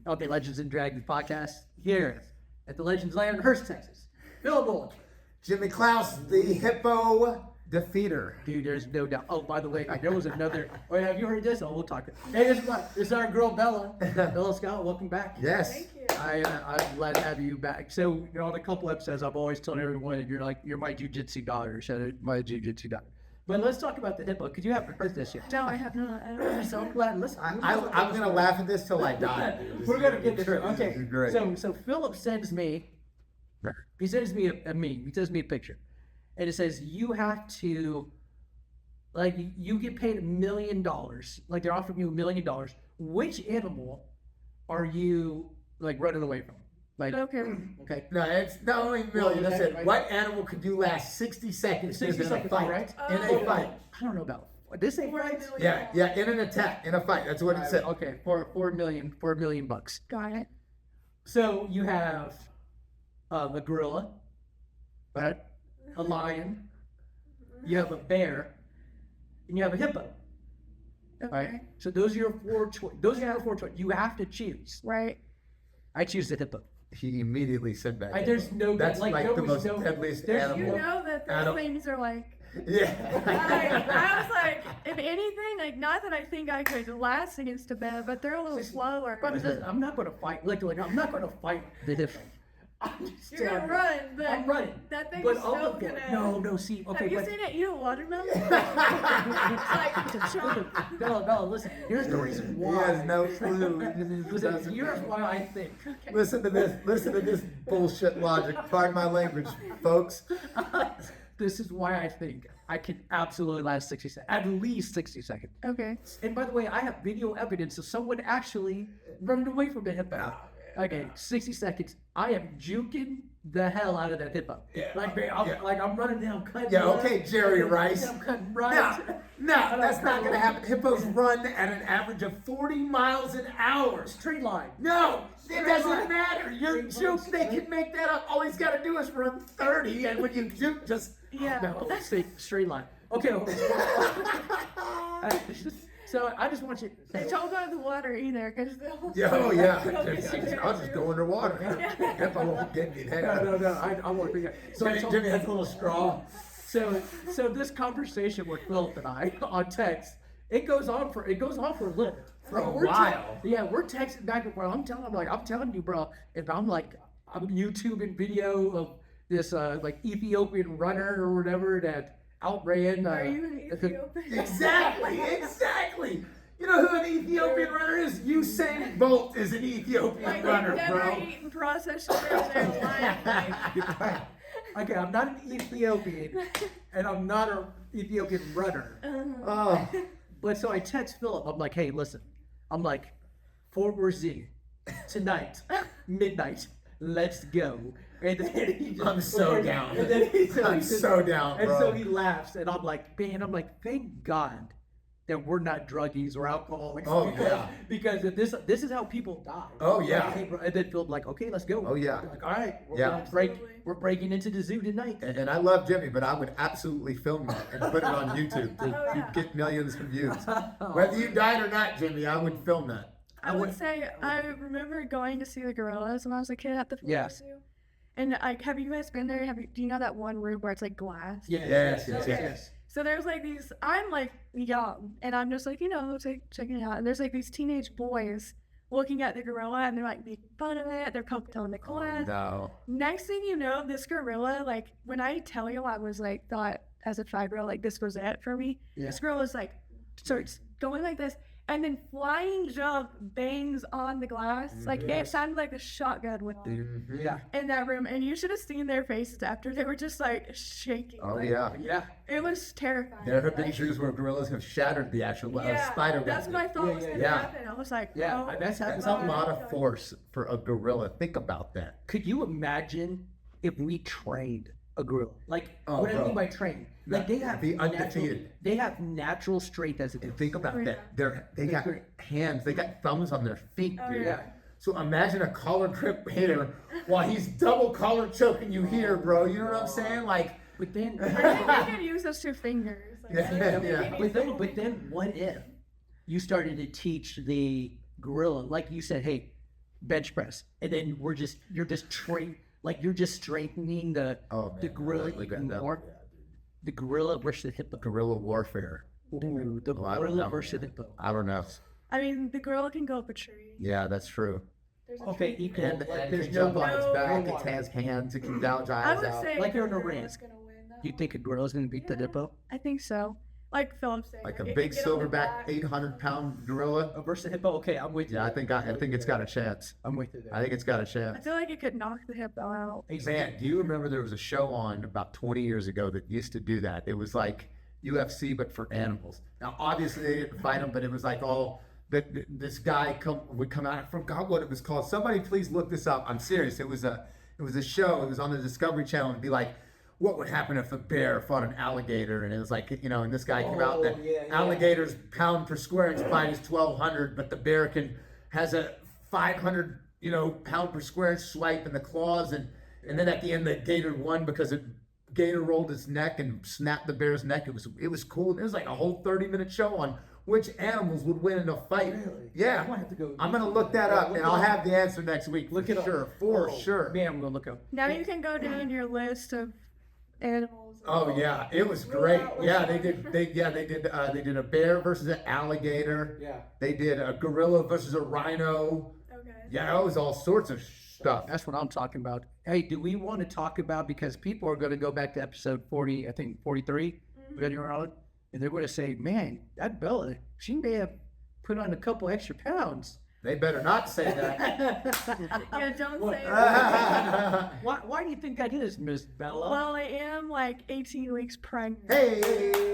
of the Legends and Dragons podcast here at the Legends Land in Hurst, Texas. Phillip, Jimmy Klaus, the Hippo Defeater. dude, there's no doubt. Oh, by the way, there was another. Oh, have you heard this? Oh, we'll talk. Hey, this is our girl Bella. Bella Scott, welcome back. Yes. Thank you. I'm glad to have you back. So, on a couple episodes, I've always told everyone you're my jiu-jitsu daughter. So, my jiu-jitsu daughter. But let's talk about the Hippo, because you haven't heard this yet. No, I have not. So I'm glad. Listen, I'm going to laugh at this till I die. We're gonna get through it. Okay. This is great. So Phillip sends me. He sends me a meme. He sends me a picture, and it says you have to, like, you get paid $1 million. Like they're offering you $1 million. Which animal are you like running away from? Like, Okay. okay. No, it's not only million. I said, Right. what animal could you last 60 seconds 60 in a seconds, fight? right? In a fight. I don't know about this ain't right. Yeah, in an attack, in a fight. That's what it said. Okay, for $4 million bucks. Got it. So you have a gorilla, right? A lion, you have a bear, and you have a hippo. Okay. Right? So those are your four choices. You have to choose. Right. I choose the hippo. He immediately said that. There's no That's like there the was most no, deadliest there's animal. You know that those Adam. things are like. Yeah. I was like, if anything, like, not that I think I could last against a bear, but they're a little slower. But listen, I'm not going to fight. Like I'm not going to fight the hippo. You're gonna run, but I'm running. that thing's But still gonna. no. See, okay, Have you but seen it eat a watermelon? Bella, listen. Here's the reason He why. has no clue. Listen, here's why I think. Listen to this bullshit logic. Pardon my language, folks. This is why I think I can absolutely last 60 seconds, at least 60 seconds. Okay. And by the way, I have video evidence of someone actually running away from the hippo. Okay, 60 seconds. I am juking the hell out of that hippo. Yeah. Like I'm running down, cutting. Yeah, left, okay, Jerry Rice. I'm cutting right. No, that's not going to happen. Hippos run at an average of 40 miles an hour. Straight line. No, it doesn't matter. Your juke, they can make that up. All he's got to do is run 30, and when you juke, just... Yeah. No, straight line. Okay. So I just want you. They don't go in the water either, because they'll. Yeah, oh, yeah. I'll just go underwater. Hippo won't get me there. No. I want to be. So Jimmy has a little straw. So this conversation with Phillip and I on text, it goes on for a little. For a We're while. we're texting back and forth. I'm telling you, bro. If I'm YouTubing video of this like Ethiopian runner or whatever that outran. Are you an Ethiopian? Exactly. You know who an Ethiopian runner is? Usain Bolt is an Ethiopian Like, runner, they've never bro. eaten processed sugar in their life. Like, Okay, I'm not an Ethiopian, and I'm not an Ethiopian runner. Oh, But so I text Phillip. I'm like, hey, listen. I'm like, Fort Worth Z tonight, midnight. Let's go. And then he just, I'm so down. And then I'm so down, And bro. so he laughs, and I'm like, thank God that we're not druggies or alcoholics. Oh, Because if this is how people die. Oh, yeah. Like, hey, bro, and then Phil's like, okay, let's go. Oh, yeah. Like, all right, Yeah. we're breaking into the zoo tonight. And I love Jimmy, but I would absolutely film that and put it on YouTube. yeah. You'd get millions of views. Whether you died or not, Jimmy, I would film that. I would say I remember going to see the gorillas when I was a kid at the Yeah. Phillip Zoo. And have you guys been there? Do you know that one room where it's like glass? Yes. So there's like these. I'm like young, and I'm just like checking it out. And there's like these teenage boys looking at the gorilla, and they're like making fun of it. They're telling the class. No. Next thing you know, this gorilla, like when I tell you, I was like thought as a 5-year-old, like this was it for me. Yeah. This gorilla is like starts going like this. And then flying jump bangs on the glass. Like it sounded like a shotgun went off Yeah. in that room. And you should have seen their faces after. They were just like shaking. Oh, Like, yeah. Yeah. It was terrifying. There have been Like, pictures where gorillas have shattered the actual yeah, spider that's web. what I thought was going to yeah. happen. I was like, Yeah, oh, that's happened. That's a lot of force for a gorilla. Think about that. Could you imagine if we trained a gorilla? Like, Oh, what I bro. mean by train? Like they have Be natural, undefeated. they have natural strength as it is. Think about that. They got hands. They got thumbs on their feet, dude. yeah. So imagine a collar grip hitter while he's double collar choking you here, bro. You know what I'm saying? Like, But then, I think we could use those 2 fingers. Like, Yeah. but then, what if you started to teach the gorilla, like you said, hey, bench press, and then you're just strengthening the gorilla even more. The gorilla versus the hippo. Guerrilla warfare. Ooh, the Oh, I don't gorilla know. versus the hippo. I don't know. I mean, the gorilla can go up a tree. Yeah, that's true. There's a Okay, tree. equal. And Like, there's there's jump no on its back. no It has hands. It can gouge I eyes would out. say Like you're in a the ring. gorilla's gonna win. Though. You think a gorilla's gonna beat the Yeah. hippo I think so. Like Phillip said. Like a it big can get on the silverback, back. 800-pound gorilla. versus the hippo? Okay, I'm with you. Yeah, I think it's got a chance. I'm with you there. I think it's got a I chance. feel like it could knock the hippo out. Man, do you remember there was a show on about 20 years ago that used to do that? It was like UFC, but for animals. Now, obviously, they didn't fight them, but it was like all that this guy would come out. I forgot what it was called. Somebody please look this up. I'm serious. It was a show. It was on the Discovery Channel. It'd be like, what would happen if a bear fought an alligator? And it was like, and this guy came out that alligators pound per square inch bite is 1,200, but the bear has a 500, pound per square inch swipe in the claws, and then at the end the gator won because the gator rolled its neck and snapped the bear's neck. It was cool. It was like a whole 30-minute show on which animals would win in a fight. Really? Yeah, I might have to go- I'm gonna look that up, and I'll have the answer next week. Look for it up. sure, for Oh, sure. Man, I'm gonna look up. Now you can go down your list of animals. Oh yeah, it was great. Yeah, they did a bear versus an alligator. Yeah. They did a gorilla versus a rhino. Okay. Yeah, it was all sorts of stuff. That's what I'm talking about. Hey, do we want to talk about, because people are going to go back to episode 40, I think 43, and they're going to say, man, that Bella, she may have put on a couple extra pounds. They better not say that. Yeah, don't What? say that. Why do you think that is, Miss Bella? Well, I am like 18 weeks pregnant. Hey,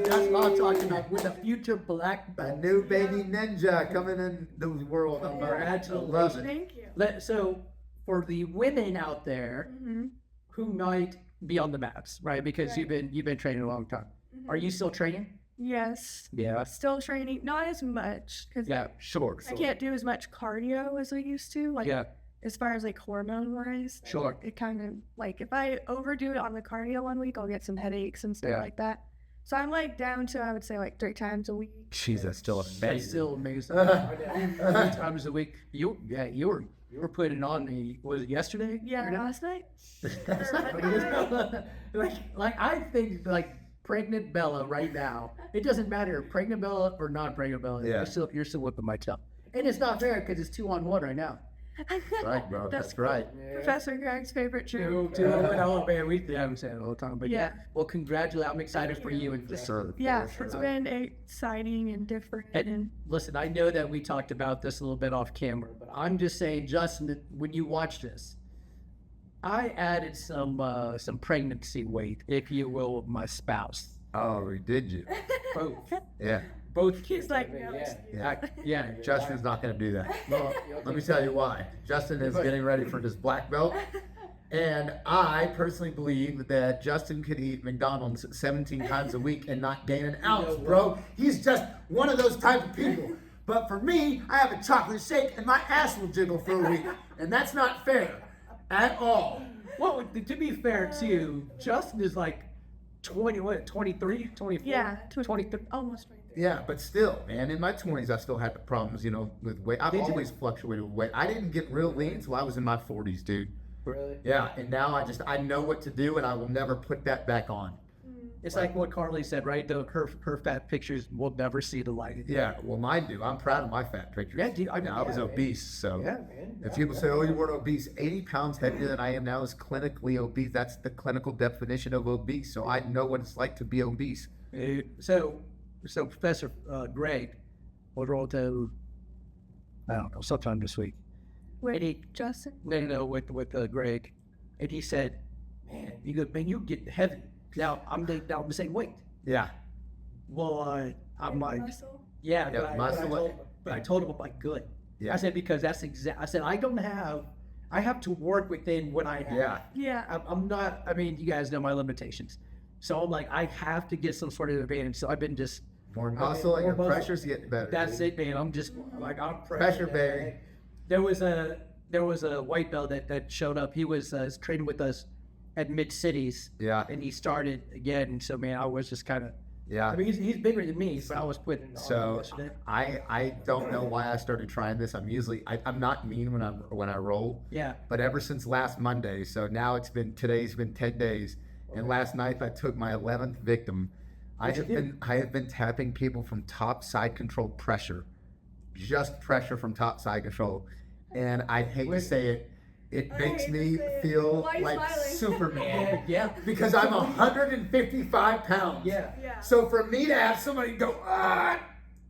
That's what I'm talking about, with a future black a belt. new baby ninja coming in the world. I love it. Thank you. So, for the women out there Mm-hmm. who might be on the mats, right? Because Right. you've been training a long time. Are you still training? Yes. Yeah. Still training, not as much because Yeah, sure. I can't do as much cardio as I used to. Like Yeah, as far as like hormone wise, sure. it kind of like if I overdo it on the cardio 1 week, I'll get some headaches and stuff Yeah. like that. So I'm like down to I would say like 3 times a week. Jeez, that's still That's amazing. still amazing. 3 times a week. You were putting on was it yesterday? Yeah, last night. like I think like pregnant Bella right now. It doesn't matter pregnant Bella or not pregnant Bella. Yeah. You're still whipping my tail, and it's not fair because it's 2-on-1 right now. Right, bro. That's right. Professor Greg's favorite joke. Oh man, we haven't said it all the time, but yeah. Yeah. Well, congratulations! I'm excited for you and just. Yeah, it's been exciting and different. And listen, I know that we talked about this a little bit off camera, but I'm just saying, Justin, that when you watch this, I added some pregnancy weight, if you will, with my spouse. Oh, did you? Both, Yeah. both. He's like, no, Yeah. Justin's not going to do that. Well, let me tell you why. Justin is getting ready for his black belt. And I personally believe that Justin could eat McDonald's 17 times a week and not gain an ounce, bro. He's just one of those type of people. But for me, I have a chocolate shake and my ass will jiggle for a week. And that's not fair at all. Well, to be fair too, Justin is like 23, 24? Yeah, 23. almost 23. Yeah, but still, man, in my 20s, I still had the problems, with weight. I've Did you? always fluctuated with weight. I didn't get real lean until I was in my 40s, dude. Really? Yeah, and now I know what to do, and I will never put that back on. It's like what Carly said, right? Her fat pictures will never see the light. Yeah, well, mine do. I'm proud of my fat pictures. Yeah, dude, I was man. obese, so. Yeah, man. If people say, oh, you weren't obese, 80 pounds heavier than I am now is clinically obese. That's the clinical definition of obese, so I know what it's like to be obese. So Professor Greg will roll to, I don't know, sometime this week. Wait, Justin? No, with Greg, and he said, "Man, you get heavy. Now I'm the same weight." Yeah. Well, I'm like, Muscle? yeah, Yeah, but I muscle told, it. but I told him I'm like, good. Yeah. I said because that's I said I have to work within what I have. Yeah. Yeah. I'm not. I mean, you guys know my limitations, so I'm like, I have to get some sort of advantage. So I've been just. More muscle and your more muscle. pressure's getting better. That's dude. it, man. I'm just like I'm Pressure, baby. There was a white belt that showed up. He was training with us at Mid Cities. Yeah. And he started again. And so man, I was just kind of Yeah. I mean, he's bigger than me, but I was putting on So yesterday. I don't know why I started trying this. I'm not mean when I roll. Yeah. But ever since last Monday, so now today's been 10 days, and last night I took my 11th victim. I have been tapping people from top side control pressure, just pressure from top side control, and I hate to say it. It makes me feel Why are you like smiling? Superman. Yeah. Because I'm 155 pounds. Yeah. So for me to have somebody go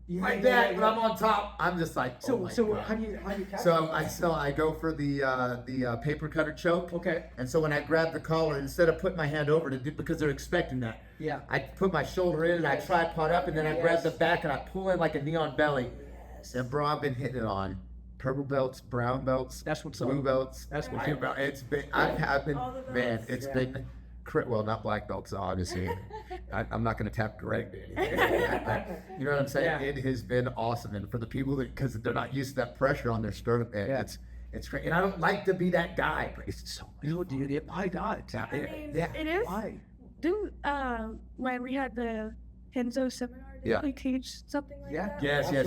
like that, yeah. when I'm on top, I'm just like, oh my So God. how do you catch So I go for the paper cutter choke. Okay. And so when I grab the collar, instead of putting my hand over to do, because they're expecting that, Yeah. I put my shoulder in and I tripod up, and then I grab the back and I pull in like a neon belly. And bro, I've been hitting it on purple belts, brown belts, That's what's blue up. belts. That's what's white belt. It's been I've been All the man, belts. it's been well, not black belts, obviously. I'm not going to tap Greg. You know what I'm saying? Yeah. It has been awesome, and for the people that, because they're not used to that pressure on their sternum, man, Yeah. it's great. And I don't like to be that guy, but it's so No, dude, why not? I mean, yeah. it is. Why? Didn't when we had the Henzo seminar, did Yeah. we teach something like Yeah. that? Yes, yeah.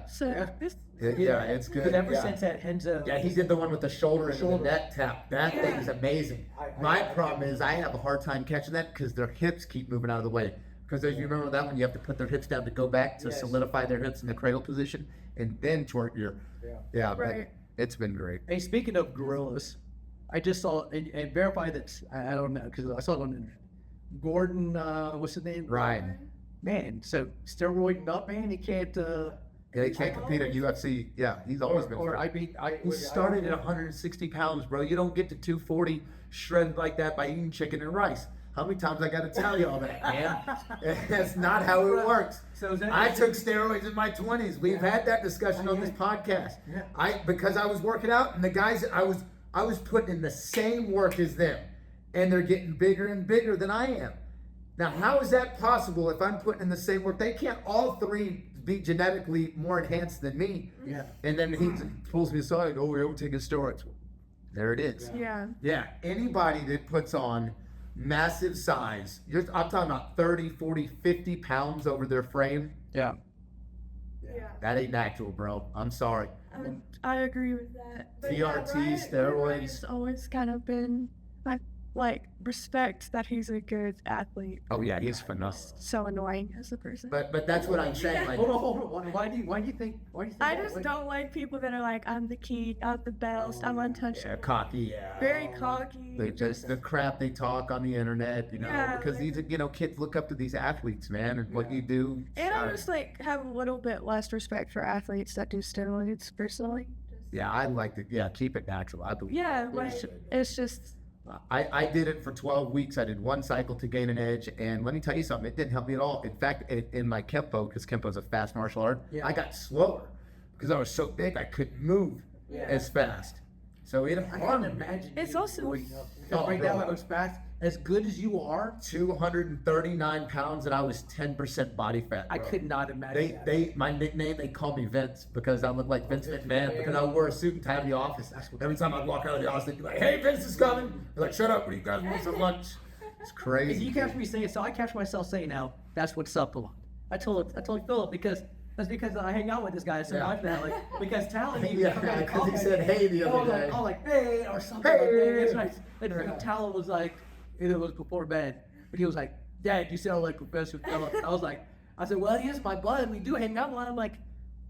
So Yeah. this, Yeah, it's good. But ever yeah. since that Henzo. Yeah, he did the one with the shoulder and the neck tap. That Yeah. thing is amazing. My problem is I have a hard time catching that because their hips keep moving out of the way. Because as you remember that one, you have to put their hips down to go back to Yes. solidify their hips in the cradle position and then twerk your. Yeah, but Right. it's been great. Hey, speaking of gorillas, I just saw and verify that I don't know because I saw it on the internet. Gordon, what's his name? Ryan. Man, so steroiding up, man. He can't. Yeah, he can't compete at UFC. Yeah, he's always been. Or fit. I mean, He started at 160 pounds, bro. You don't get to 240 shredded like that by eating chicken and rice. How many times I got to tell you all that, man? That's not how it works. So is that- I took steroids in my 20s. We've had that discussion on this podcast. Yeah. Because I was working out, and the guys I was putting in the same work as them, and they're getting bigger and bigger than I am. Now, how is that possible if I'm putting in the same work? They can't all three be genetically more enhanced than me. Yeah. And then he pulls me aside, oh, we're taking steroids. There it is. yeah. Yeah, anybody that puts on massive size, I'm talking about 30, 40, 50 pounds over their frame, Yeah. Yeah. that ain't natural, bro. I'm sorry. I agree with that. But TRT, Ryan steroids. has always kind of been, I like respect that he's a good athlete. Oh, yeah, he's phenomenal. So annoying as a person. But that's what I'm saying. Like, Hold on. Why do you think? I just don't like people that are like, I'm the king, I'm the best, I'm untouchable. cocky. Very cocky. Just the crap they talk on the internet, Yeah, because like- these, kids look up to these athletes, man, and what you do. And I just like have a little bit less respect for athletes that do steroids personally. Yeah, I like to, keep it natural. I believe. Yeah, like, it's just I did it for 12 weeks. I did one cycle to gain an edge, and let me tell you something, it didn't help me at all. In fact, in my Kempo, because Kempo is a fast martial art, Yeah. I got slower because I was so big I couldn't move as fast. So it I can't harmed me. imagine. It's you also- growing up. Oh, Right bro. now, I was fast. As good as you are, 239 pounds, and I was 10% body fat. I bro. could not imagine. that. My nickname, they call me Vince because I look like Vince McMahon because I wore a suit and tie to the office. Every time I'd walk out of the office, they'd be like, "Hey, Vince is coming." They're like, "Shut up! What do you guys want for lunch?" It's If crazy. you catch me saying so, I catch myself saying now, that's what's up a lot. I told Phillip because that's because I hang out with this guy so Yeah. much now. Like because Talon, Yeah, because he said hey the other day. I'm like hey or something. Hey. Like that. It's nice. And freaking Talon was like, it was before bed, but he was like, "Dad, you sound like Professor Phillip." I was like, I said, "Well, he is my bud. We do hang out a lot." I'm like,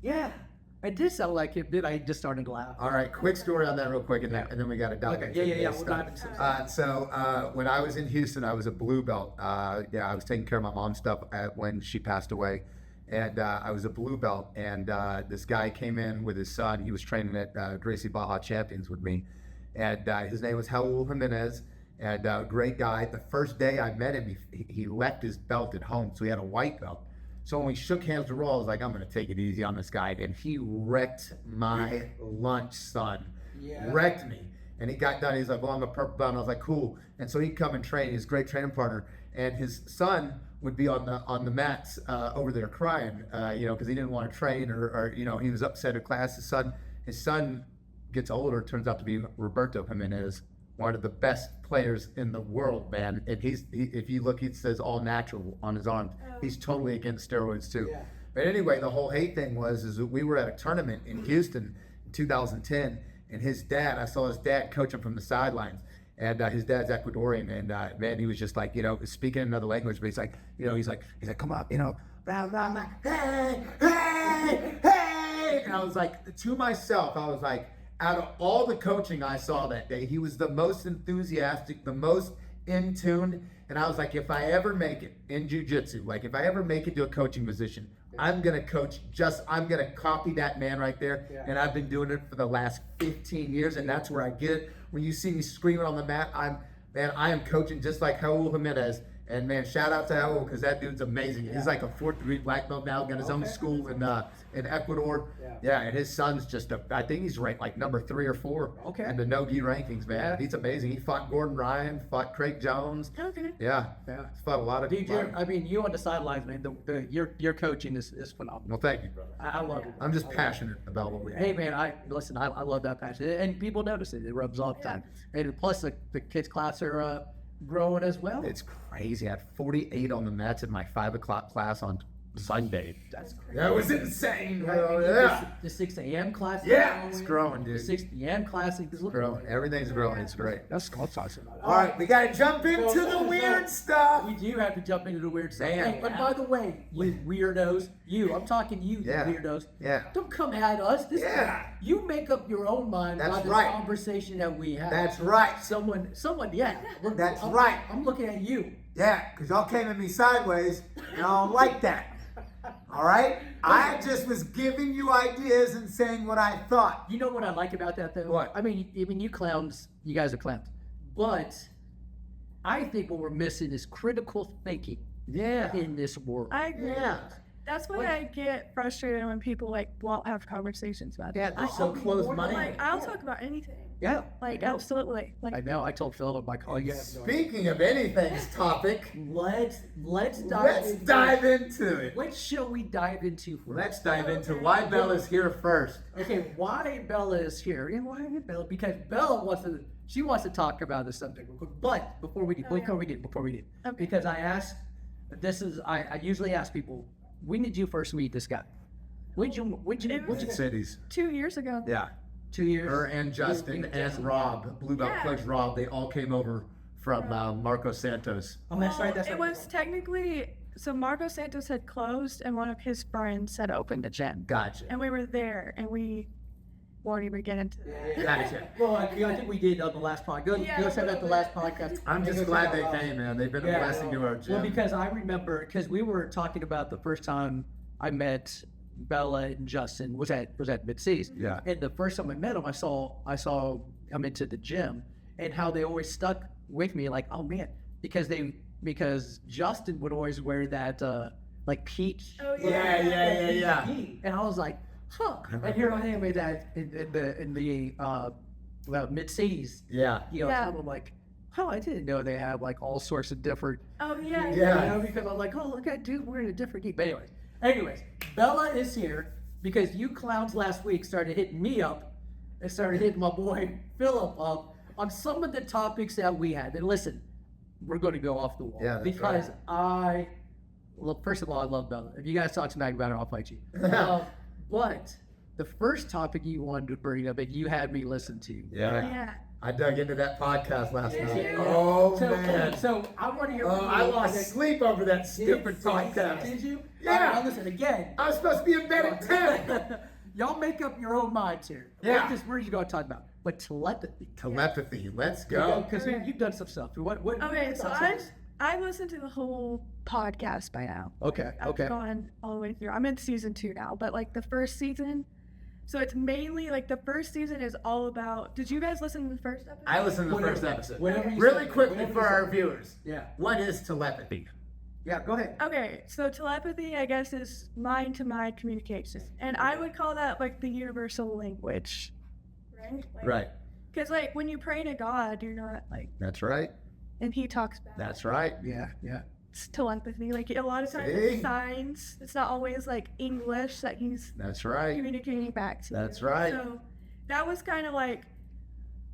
"Yeah, I did sound like him." Then I just started to laugh. All right, quick story on that real quick, and then we got to dive Okay, into yeah. this We'll stuff. dive into So when I was in Houston, I was a blue belt. I was taking care of my mom's stuff when she passed away, and I was a blue belt. And this guy came in with his son. He was training at Gracie Baja Champions with me, and his name was Raul Jimenez. And great guy. The first day I met him, he left his belt at home, so he had a white belt. So when we shook hands to roll, I was like, I'm going to take it easy on this guy. And he wrecked my lunch, son. Yeah. Wrecked me. And he got done. He's like, well, I'm a purple belt. And I was like, cool. And so he'd come and train. He's a great training partner. And his son would be on the mats over there crying, because he didn't want to train or he was upset at class. His son gets older, turns out to be Roberto Jimenez, one of the best players in the world, man. And if you look, he says all natural on his arms. He's totally against steroids too. Yeah. But anyway, the whole hate thing is that we were at a tournament in Houston in 2010, and his dad, I saw his dad coach him from the sidelines. And his dad's Ecuadorian, and man, he was just like, speaking another language, but he's like, he's like, come up, blah, blah, blah, hey, hey, hey. And I was like, to myself, I was like, out of all the coaching I saw that day, he was the most enthusiastic, the most in tune. And I was like, if I ever make it in jiu-jitsu, like if I ever make it to a coaching position, I'm going to coach I'm going to copy that man right there. Yeah. And I've been doing it for the last 15 years, and that's where I get it. When you see me screaming on the mat, I am coaching just like Raul Jimenez. And man, shout out to Raul, because that dude's amazing. He's like a 4th degree black belt now, got his own school in Ecuador. Yeah, and his son's just I think he's ranked like number 3 or 4 in the no-gi rankings, man. Yeah. He's amazing. He fought Gordon Ryan, fought Craig Jones. Okay. Yeah, Yeah. he's fought a lot of DJ, I mean, you on the sidelines, man. Your coaching is phenomenal. Well, thank you, brother. I love it. I'm just passionate about what we do. Hey man, I love that passion, and people notice it. It rubs off time. And plus, the kids' class are growing as well. It's crazy. I had 48 on the mats in my 5 o'clock class on Sunday. That's crazy. That was insane, Right? bro. Yeah. The 6 a.m. class. Yeah, it's growing, The dude. 6 p.m. class. It's Growing. Everything's growing. It's great. That's awesome. All right, we gotta jump into the weird stuff. We do have to jump into the weird stuff. Man. Hey, but by the way, you weirdos, I'm talking to you, Yeah. weirdos. Yeah. Don't come at us. Yeah. You make up your own mind That's by the right. conversation that we have. That's right. Someone, yeah. That's I'm- right. I'm looking at you. Yeah, because y'all came at me sideways, and I don't like that. All right? I just was giving you ideas and saying what I thought. You know what I like about that though? What? I mean, you clowns, you guys are clowns. But I think what we're missing is critical thinking Yeah. in this world. I agree. Yeah. That's why What? I get frustrated when people won't have conversations about Yeah, it. they're so close-minded. Like I'll talk about anything. Yeah. Like I know. absolutely. Like I know. I told Phillip, my colleague, Speaking of anything's topic, let's let's dive into it. What shall we dive into first? Let's dive into why Bella's here first. Okay, why Bella is here? Yeah, why Bella? Because Bella wants to talk about this subject real quick. But before we do, Okay. because I usually ask people, when did you first meet this guy? What'd you Cities. 2 years ago. Yeah. 2 years? Her and Justin and Rob, Blue Belt Yeah. Coach Rob, they all came over from Marco Santos. Oh, that's right. That's It right. was technically so Marco Santos had closed and one of his friends had opened a gym. Gotcha. And we were there and we won't even get into that. Gotcha. Well, I think we did on the last podcast. Yeah, Go check out the last podcast. I'm just glad they came, man. They've been a blessing to our gym. Well, because I remember, because we were talking about the first time I met Bella and Justin was at mid-seas. Yeah. And the first time I met them, I saw them into the gym, and how they always stuck with me, like, oh man, because Justin would always wear that like peach. Oh Yeah. And I was like, huh. And here I am in that in the mid-seas. Yeah. Yeah. I'm like, oh, I didn't know they had like all sorts of different. Oh yeah. Yeah. Because I'm like, oh, look at dude, we're in a different geek. But anyways, Bella is here because you clowns last week started hitting me up and started hitting my boy Phillip up on some of the topics that we had. And listen, we're going to go off the wall. Yeah, that's because first of all, I love Bella. If you guys talk tonight about it, I'll fight you. But the first topic you wanted to bring up and you had me listen to. Yeah. I dug into that podcast last night. Yeah. Oh, So, man. so I want to hear from you. I lost sleep over that stupid Did podcast. you? Yeah. All right, now listen again. I was supposed to be in bed at 10. Y'all make up your own minds here. Yeah. We're just going to talk about. But telepathy. Telepathy. Let's go. Because you've done some stuff. What Okay, what so thoughts? I've listened to the whole podcast by now. Okay. I've gone all the way through. I'm in season 2 now, but like the first season, so it's mainly like the first season is all about. Did you guys listen to the first episode? I listened to the Whatever. first episode. Whatever you Really say. quickly Whatever for you our say. viewers. Yeah. What is telepathy? Yeah, go ahead. Okay, so telepathy, I guess, is mind-to-mind communication, and I would call that like the universal language, right? Right. Because like when you pray to God, you're not like, That's right. and He talks back. That's right. Yeah. It's telepathy. Like a lot of times, See? it's signs. It's not always like English that He's That's right. communicating back to you. That's right. So that was kind of like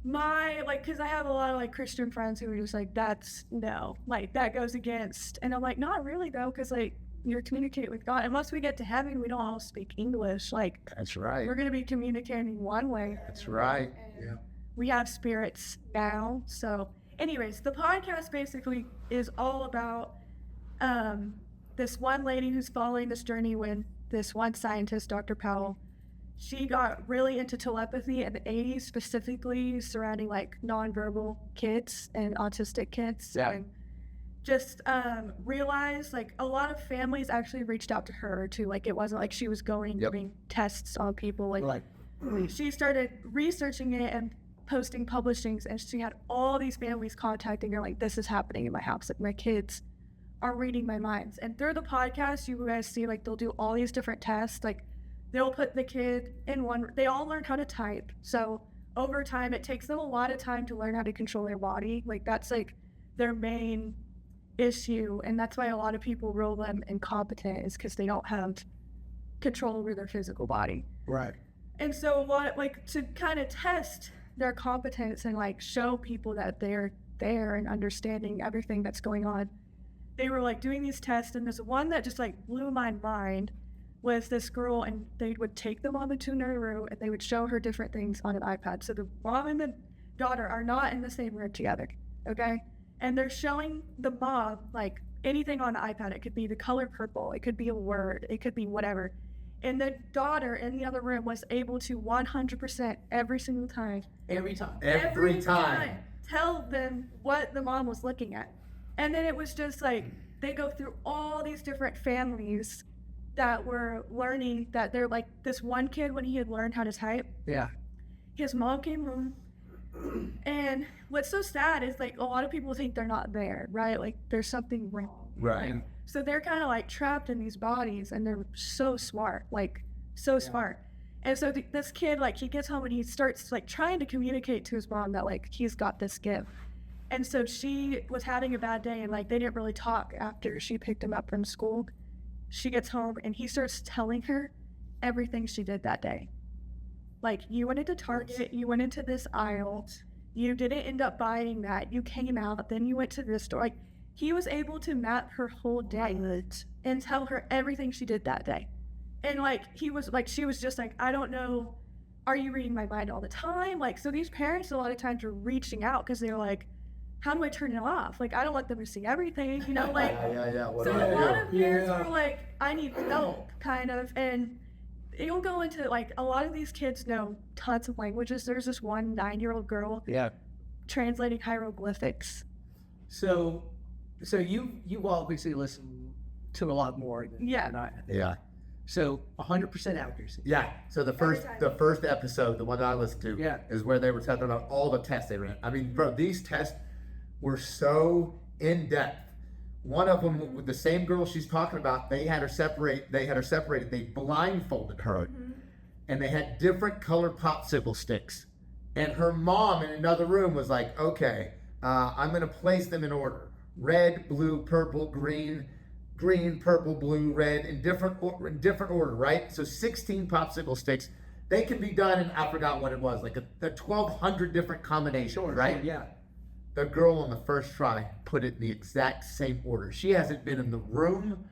because I have a lot of like Christian friends who are just like, that's no, like that goes against, and I'm like, not really though, because like you're communicating with God. Unless we get to heaven, we don't all speak English. Like That's right. we're gonna be communicating one way. That's right. And we have spirits now. So, anyways, the podcast basically is all about this one lady who's following this journey with this one scientist, Dr. Powell. She got really into telepathy in the 80s, specifically surrounding like nonverbal kids and autistic kids. Yeah. And just realized like a lot of families actually reached out to her too. Like it wasn't like she was going doing tests on people. Like she started researching it and posting publishings, and she had all these families contacting her like, this is happening in my house. Like my kids are reading my minds. And through the podcast, you guys see like they'll do all these different tests. Like they'll put the kid in one, they all learn how to type. So over time, it takes them a lot of time to learn how to control their body. Like that's like their main issue. And that's why a lot of people rule them incompetent, is because they don't have control over their physical body. Right. And so what, like to kind of test their competence and like show people that they're there and understanding everything that's going on, they were like doing these tests. And there's one that just like blew my mind, was this girl, and they would take the mom into another room and they would show her different things on an iPad. So the mom and the daughter are not in the same room together, okay? And they're showing the mom like anything on the iPad. It could be the color purple, it could be a word, it could be whatever. And the daughter in the other room was able to 100% every single time. Every time. Every time. Tell them what the mom was looking at. And then it was just like, they go through all these different families that were learning that they're like, this one kid, when he had learned how to type, Yeah. his mom came home. And what's so sad is like a lot of people think they're not there, right? Like there's something wrong. Right. So they're kind of like trapped in these bodies, and they're so smart, like so smart. And so this kid, like he gets home and he starts like trying to communicate to his mom that like he's got this gift. And so she was having a bad day, and like they didn't really talk after she picked him up from school. She gets home and he starts telling her everything she did that day. Like, you went into Target, you went into this aisle, you didn't end up buying that, you came out, then you went to this store. Like, he was able to map her whole day and tell her everything she did that day. And like, he was like, she was just like, I don't know, are you reading my mind all the time? Like, so these parents a lot of times are reaching out because they're like, how do I turn it off? Like, I don't want them to see everything, you know, like, Yeah. What so do I a lot do? of parents were like, I need help, kind of, and it'll go into, like, a lot of these kids know tons of languages. There's this one 9-year-old girl translating hieroglyphics. So you obviously listen to a lot more than I. Yeah. So 100% accuracy. Yeah. So the first episode, the one that I listened to, is where they were talking about all the tests they ran. I mean, bro, these tests were so in depth. One of them, with the same girl she's talking about, they had her separated. They blindfolded her, and they had different colored popsicle sticks. And her mom in another room was like, "Okay, I'm gonna place them in order: red, blue, purple, green, purple, blue, red, in different order, right? So 16 popsicle sticks. They can be done, and I forgot what it was, like the 1,200 different combinations, right? Yeah. The girl on the first try put it in the exact same order. She hasn't been in the room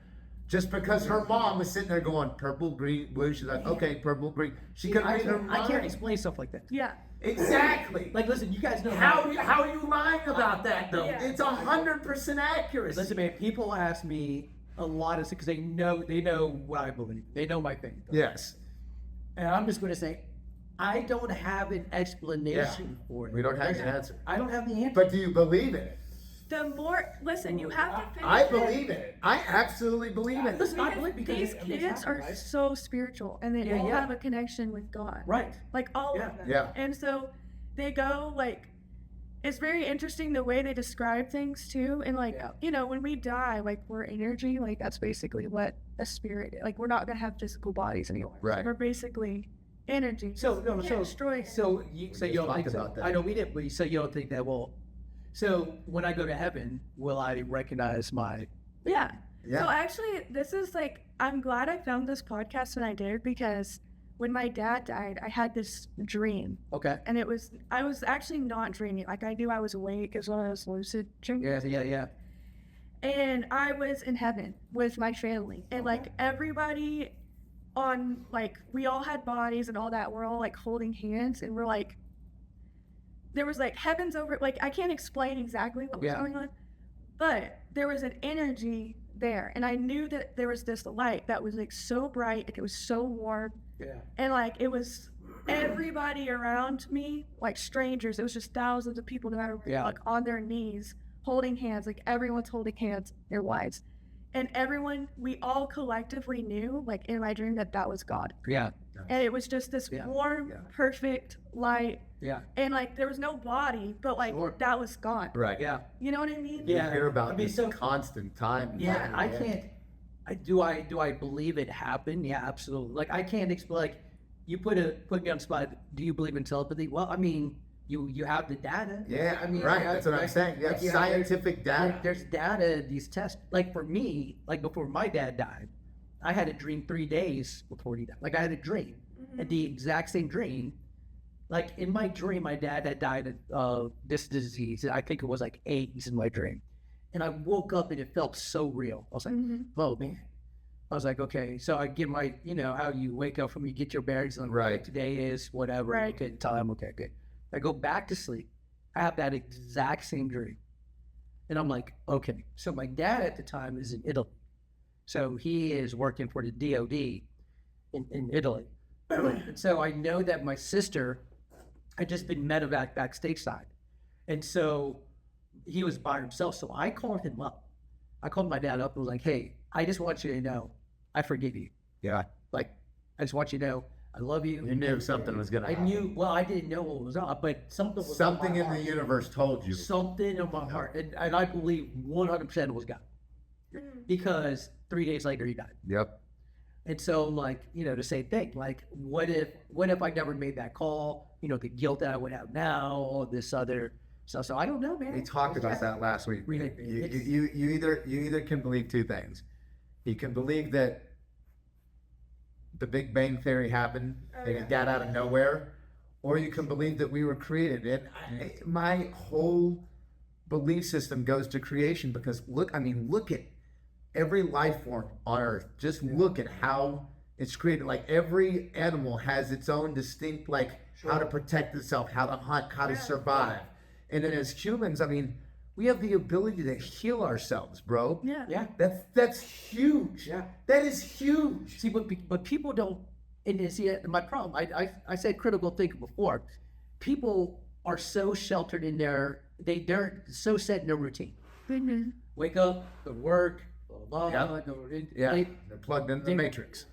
just because her mom was sitting there going purple, green, blue. She's like, okay, purple, green. She couldn't read her mind. I can't explain stuff like that. Yeah. Exactly. Like, listen, you guys know How are you lying about that though? Yeah. It's 100% accuracy. Listen, man, people ask me a lot of because they know what I believe. They know my faith. Yes. And I'm just going to say, I don't have an explanation for it. We don't have the answer. I don't have the answer. But do you believe it? The more, listen, you have to finish I believe it. I absolutely believe it. Listen, I believe because these I mean, it's kids are happened, right? so spiritual, and they all have a connection with God. Right. Like all Yeah. of them. Yeah. And so they go like, it's very interesting the way they describe things too. And like, you know, when we die, like we're energy, like that's basically what a spirit, like we're not going to have physical bodies anymore. Right. So we're basically energy. So no, You can't destroy. so you say you don't Talk think so. about that. I know we didn't, but you say you don't think that. Well, so when I go to heaven, will I recognize my? Yeah. Yeah. So actually, this is like, I'm glad I found this podcast when I did, because when my dad died, I had this dream. Okay. And I was actually not dreaming. Like, I knew I was awake. It was one of those lucid dreams. Yeah. And I was in heaven with my family. And, like, everybody on, like, we all had bodies and all that. We're all, like, holding hands. And we're, like, there was, like, heavens over. Like, I can't explain exactly what was going on. But there was an energy there. And I knew that there was this light that was, like, so bright. And it was so warm. Yeah. And, like, it was everybody around me, like, strangers. It was just thousands of people that were, like, on their knees, holding hands. Like, everyone's holding hands, their wives. And everyone, we all collectively knew, like, in my dream, that was God. Yeah. And it was just this warm, perfect light. Yeah. And, like, there was no body, but, like, that was God. Right. Yeah. You know what I mean? You hear about this so constant time. Yeah, I can't. Do I believe it happened? Yeah, absolutely. Like, I can't explain. Like, you put me on the spot. Do you believe in telepathy? Well, I mean, you have the data. Yeah, I mean, right. That's what I'm saying. Yeah, like, scientific data. There's data. These tests. Like, for me, like, before my dad died, I had a dream 3 days before he died. Like, I had a dream, and the exact same dream. Like, in my dream, my dad had died of this disease. I think it was like AIDS in my dream. And I woke up and it felt so real. I was like, whoa, man. I was like, okay. So I get my, you know, how you wake up from, you get your bearings. Like, right. Today is whatever. Right. Okay, time. Okay, good. I go back to sleep. I have that exact same dream. And I'm like, okay. So my dad at the time is in Italy. So he is working for the DOD in Italy. And so I know that my sister had just been medevac backstage side. And so he was by himself. So I called him up. I called my dad up and was like, hey, I just want you to know, I forgive you. Yeah. Like, I just want you to know, I love you. You knew something was going to happen. I knew, well, I didn't know what was up, but something was Something in in the universe told you. Something in my heart. And I believe 100% it was God. Because 3 days later, he died. Yep. And so, like, you know, the same thing. Like, what if I never made that call? You know, the guilt that I would have now, all this other stuff. So I don't know, man. We talked about that last week. You either can believe two things. You can believe that the Big Bang Theory happened and it got out of nowhere, or you can believe that we were created. And my whole belief system goes to creation because look at every life form on Earth. Just look at how it's created. Like, every animal has its own distinct, like, how to protect itself, how to hunt, how to survive. And then as humans, I mean, we have the ability to heal ourselves, bro. Yeah. That's huge. Yeah. That is huge. See, but people don't, and see, my problem, I said critical thinking before. People are so sheltered in they're so set in their routine. Wake up, go to work, blah, blah, blah, They're plugged into the matrix.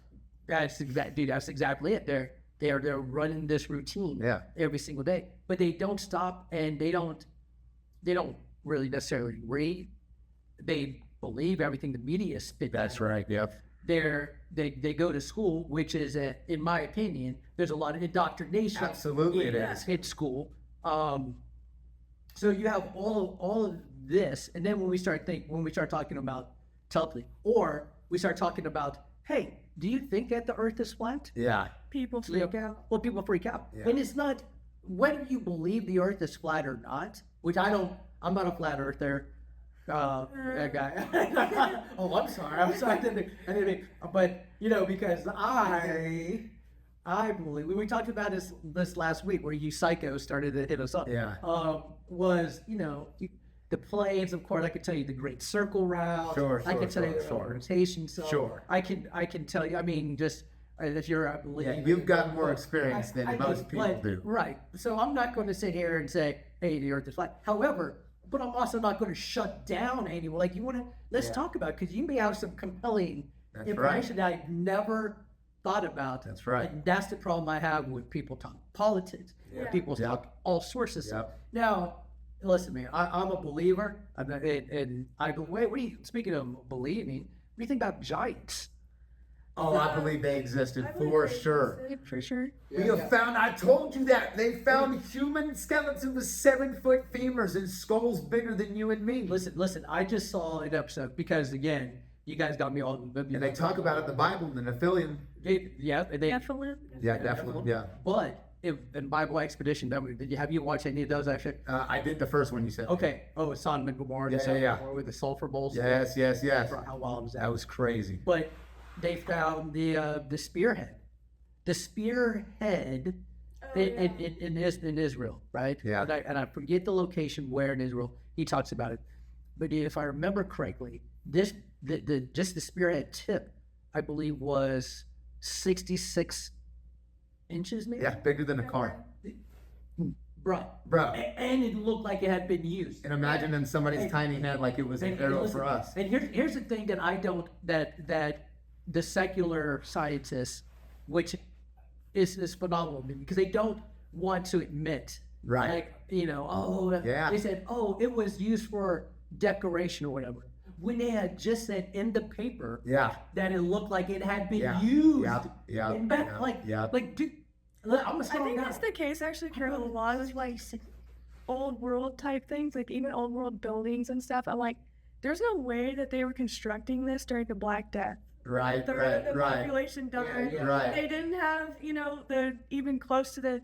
That's exactly it. They're running this routine every single day, but they don't stop, and they don't really necessarily read. They believe everything the media spit. That's right. Yep. They go to school, which is in my opinion, there's a lot of indoctrination. Absolutely, it is. In school. So you have all of this, and then when we start talking about telepathy, or we start talking about, hey, do you think that the Earth is flat? Yeah. People freak out. Well, people freak out. Yeah. And it's not, whether you believe the Earth is flat or not, which I'm not a flat earther. That guy. Oh, I'm sorry. I didn't, but, you know, because I believe, we talked about this last week where you psychos started to hit us up. Yeah. Was, you know, the planes, of course, I could tell you the Great Circle route. I can tell you the rotation. So I can tell you, I mean, just if you're, I believe. Yeah, you've got more experience than most people do. Right. So I'm not going to sit here and say, hey, the Earth is flat. However, but I'm also not going to shut down anyone. Like, you want to, let's talk about it, because you may have some compelling information that I never thought about. That's right. And that's the problem I have with people talk politics. People talk all sorts of stuff. Now, listen, man, I'm a believer. And I go, wait, speaking of believing, what do you think about giants? Oh, I believe they existed for sure. For sure. We have found, I told you that, they found human skeletons with 7-foot femurs and skulls bigger than you and me. Listen, I just saw an episode because, again, You guys got me all. And they talk about it in the Bible, the Nephilim. Yeah, they. Definitely. Yeah, definitely. Yeah. But in Bible Expedition, have you watched any of those actually? I did the first one you said. Okay. Oh, it's Sodom and Gomorrah. Yeah. With the sulfur bowls. Yes. How wild was that? That was crazy. But they found the spearhead. The spearhead in Israel, right? Yeah. And I forget the location where in Israel he talks about it. But if I remember correctly, just the spearhead tip, I believe, was 66 inches, maybe. Yeah, bigger than a car. Bro. And it looked like it had been used. And imagine in somebody's tiny head like it was an arrow listen, for us. And here's the thing that I don't that the secular scientists, which is phenomenal because they don't want to admit, Right. Like Yeah. they said, it was used for decoration or whatever. When they had just said in the paper, Yeah. that it looked like it had been Yeah. used. Yeah. And back, Yeah. dude, I'm gonna I slow think down. that's the case actually for a lot of like old world type things, like even old world buildings and stuff. I'm like, there's no way that they were constructing this during the Black Death. Right. The population died. Yeah. Right. They didn't have, the even close to the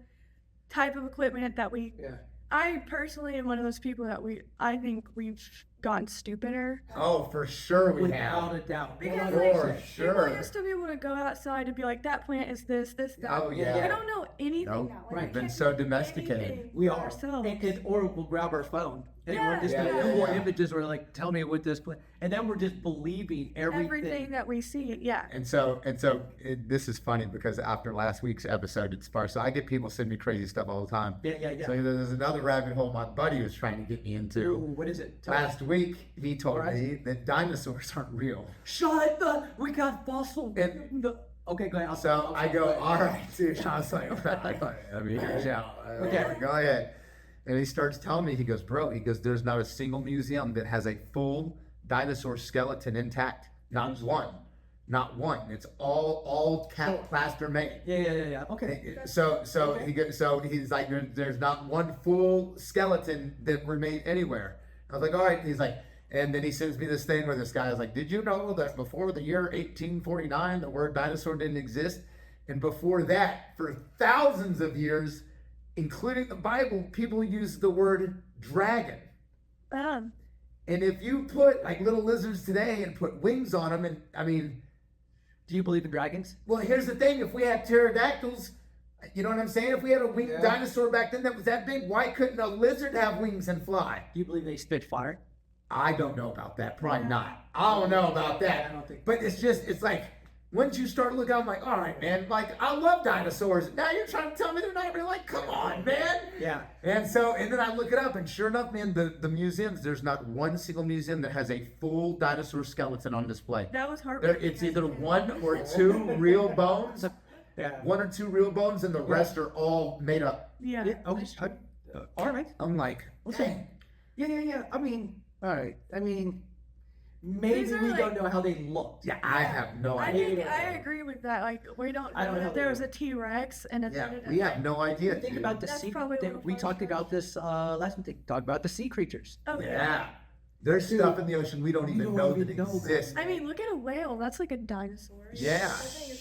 type of equipment that we. Yeah. I personally am one of those people that I think we've gotten stupider. Oh, for sure we Without have. a doubt. Because For like, sure. people used to be able to go outside and be like, that plant is this, that. Oh, yeah. We don't know anything Nope. now. Right. we Been can't so do domesticated. anything We for are. ourselves. Or we'll grab our phone. And Yeah. we're just Yeah, gonna yeah, Google yeah. images or like, tell me what this and then we're just believing everything. Everything that we see, yeah. And so this is funny because after last week's episode, it's sparse. So I get people send me crazy stuff all the time. Yeah. So there's another rabbit hole my buddy was trying to get me Ooh, into. what is it? Tell me. Last week, he told Alright. me that dinosaurs aren't real. Shut the. We got fossil. And- Okay, go ahead. So I go, all right, dude. I was like, I mean, yeah, Okay. go ahead. And he starts telling me, he goes, there's not a single museum that has a full dinosaur skeleton intact. Not one. It's all plaster made. Yeah. Okay. So he's like, there's not one full skeleton that remained anywhere. I was like, all right. He's like, and then he sends me this thing where this guy is like, did you know that before the year 1849, the word dinosaur didn't exist? And before that, for thousands of years, including the Bible, people used the word dragon. Um, And if you put like little lizards today and put wings on them, and I mean, Do you believe in dragons? well, here's the thing: if we had pterodactyls, you know what I'm saying? If we had a winged dinosaur back then that was that big, why couldn't a lizard have wings and fly? Do you believe they spit fire? I don't know about that. Probably not. I don't know about that. I don't think- But it's like, once you start looking, I'm like, all right, man. Like, I love dinosaurs. Now you're trying to tell me they're not real? Like, come on, man. Yeah. And then I look it up, and sure enough, man, the museums, there's not one single museum that has a full dinosaur skeleton on display. that was There, heartbreaking. it's either one or two real bones, Yeah. one or two real bones, and the rest are all made up. Yeah. Okay. All right. I'm like, Okay. Yeah. I mean, all right. I mean, maybe These are we like- don't know how they looked. yeah, I have no I idea. think I agree with that. Like, we don't I don't know know. if there was a T-Rex and a Yeah, we have no idea. Think dude. about the That's sea. probably one of the We talked funniest. about this last week. Talked about the sea creatures. Oh, Yeah. There's stuff in the ocean we don't even don't know even that know. exists. I mean, look at a whale. That's like a dinosaur. Yeah.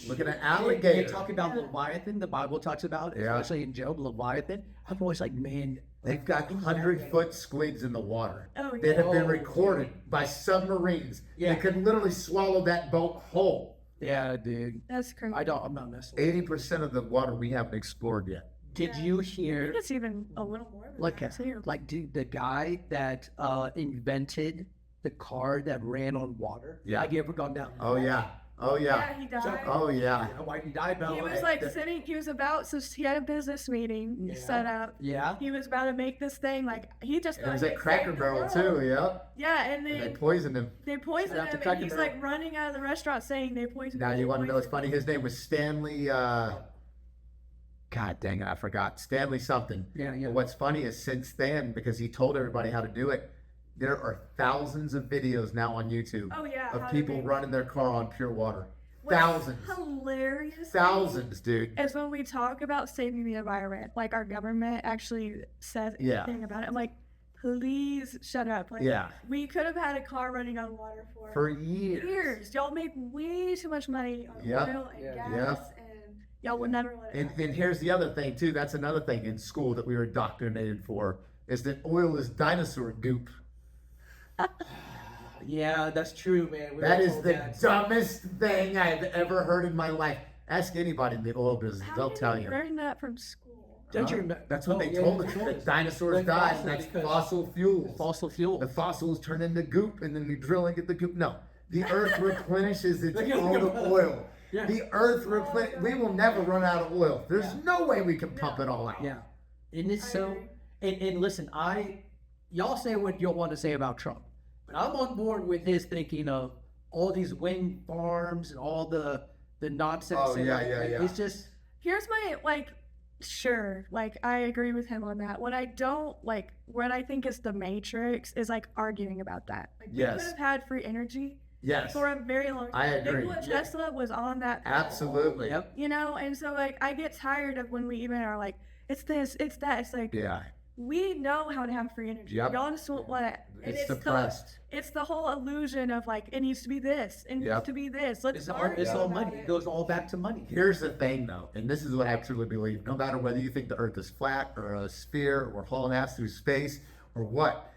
Look at an They alligator. talk about Leviathan. The Bible talks about, Yeah. especially in Job, Leviathan. I'm always like, man, They've got 100-foot squids in the water Oh, that yeah. have been recorded by submarines. Yeah. They could literally swallow that boat whole. yeah, dude. That's crazy. I'm not messing. 80% of the water we haven't explored yet. Did you I hear? think it's even a little more than Like, that, too. dude, the guy that invented the car that ran on water. Yeah. Like, you ever gone down? Oh, yeah. Oh, Yeah, yeah. he died. Oh, yeah. Yeah, why he died? By He the was way. like sitting, he was about, so he had a business meeting Yeah. set up. Yeah. He was about to make this thing, like, he just It was thought at he Cracker saved the Barrel, world. too, yeah. Yeah, and And they then poisoned him. they poisoned Shout out to him, Cracker and he's Barrel. like running out of the restaurant saying they poisoned Now, him. you they want to know what's poisoned funny? His name was Stanley, God dang it, I forgot. Stanley something. Yeah. But what's funny is since then, because he told everybody how to do it, there are thousands of videos now on YouTube Oh, yeah. how of to people make- running their car on pure water. What's Thousands. Hilarious. Thousands, dude. Is when we talk about saving the environment, like our government actually says Yeah. anything about it. I'm like, please shut up. Like, Yeah. we could have had a car running on water For years. Y'all make way too much money on Yep. oil and Yeah. gas, Yep. and y'all would never let it And here's the other thing too. That's another thing in school that we were indoctrinated for is that oil is dinosaur goop. Yeah, that's true, man. We That were is told the that. dumbest thing I've ever heard in my life. Ask anybody in the oil business; How they'll did tell we you. learn that from school? Don't you remember? That's what Oh, they yeah, told they us. told That us. dinosaurs Like died, fossil, and that's because- fossil fuels. Fossil fuel. The fossils turn into goop, and then we drill and get the goop. No, the earth replenishes its own oil. Yeah. The earth we will never run out of oil. There's Yeah. no way we can pump it all out. Yeah. And it's I so, agree. and listen, y'all say what you'll want to say about Trump, but I'm on board with his thinking of all these wind farms and all the nonsense. Oh, and yeah, everything. yeah, yeah. It's just, Here's my, like, sure, like, I agree with him on that. What I don't, like, what I think is the matrix is, like, arguing about that. Like, we Yes. could have had free energy Yes, for a very long time. I agree. Nikola Tesla was on that. absolutely. yep. You know, and so, like, I get tired of when we even are like, it's this, it's that. It's like, Yeah, we know how to have free energy. Yep. Y'all just won't let it. And it's suppressed. It's the whole illusion of, like, it needs to be this, it needs Yep. to be this. Let's It's all, argue it's all about money. it. It goes all back to money. Here's the thing, though, and this is what I truly believe. No matter whether you think the Earth is flat or a sphere or hauling ass through space or what,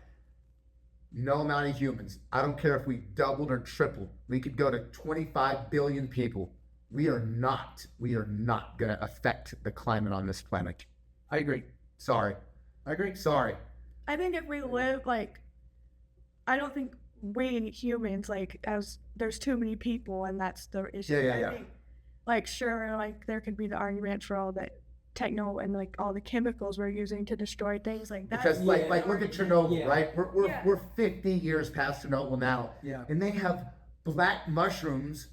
no amount of humans. I don't care if we doubled or tripled. We could go to 25 billion people. We are not going to affect the climate on this planet. I agree. Sorry. I agree. Sorry. I think if we live, like, I don't think we humans, like, as there's too many people, and that's the issue. Yeah, I yeah. think, like, sure, like, there could be the argument for all the techno and, like, all the chemicals we're using to destroy things like that. Because like look at Chernobyl, Yeah. right? We're Yeah. we're 50 years past Chernobyl now. Yeah. And they have black mushrooms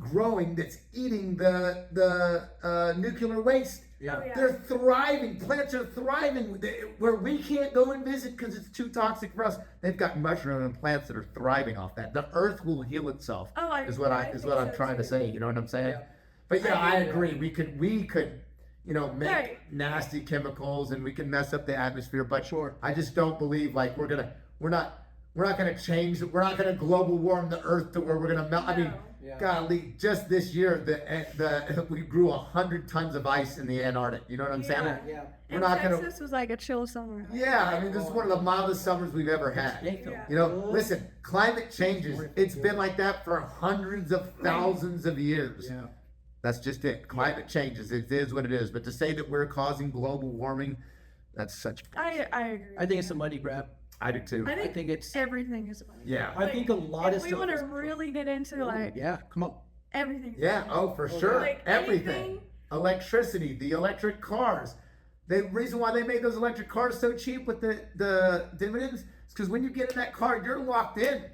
growing that's eating the nuclear waste. Yeah. Oh, yeah. They're thriving. Plants are thriving where we can't go and visit because it's too toxic for us. They've got mushroom and plants that are thriving off that. The earth will heal itself. Oh, is what I'm so trying to too. say. You know what I'm saying? Yeah. But yeah, I I agree. We could, make Right. nasty chemicals and we can mess up the atmosphere. But Sure. I just don't believe like we're not gonna change. We're not gonna global warm the earth to where we're gonna melt. I mean, No. Yeah. golly, just this year we grew 100 tons of ice in the Antarctic. You know what I'm saying? Yeah. Yeah. We're And not gonna. Texas was like a chill summer. Yeah, I mean, this is one of the mildest summers we've ever had. Yeah. You know, listen, climate changes. It's been like that for hundreds of thousands of years. Yeah. That's just it. Climate changes. It is what it is. But to say that we're causing global warming, that's such. I agree. I think it's a money grab. I do too. I I think it's. everything is money. Yeah. I think a lot of If we stuff. want is- to really get into, like, Yeah. Come on. everything. Yeah. Oh, for sure. Like, Everything. anything- Electricity, the electric cars. The reason why they made those electric cars so cheap with the dividends is because when you get in that car, you're locked in.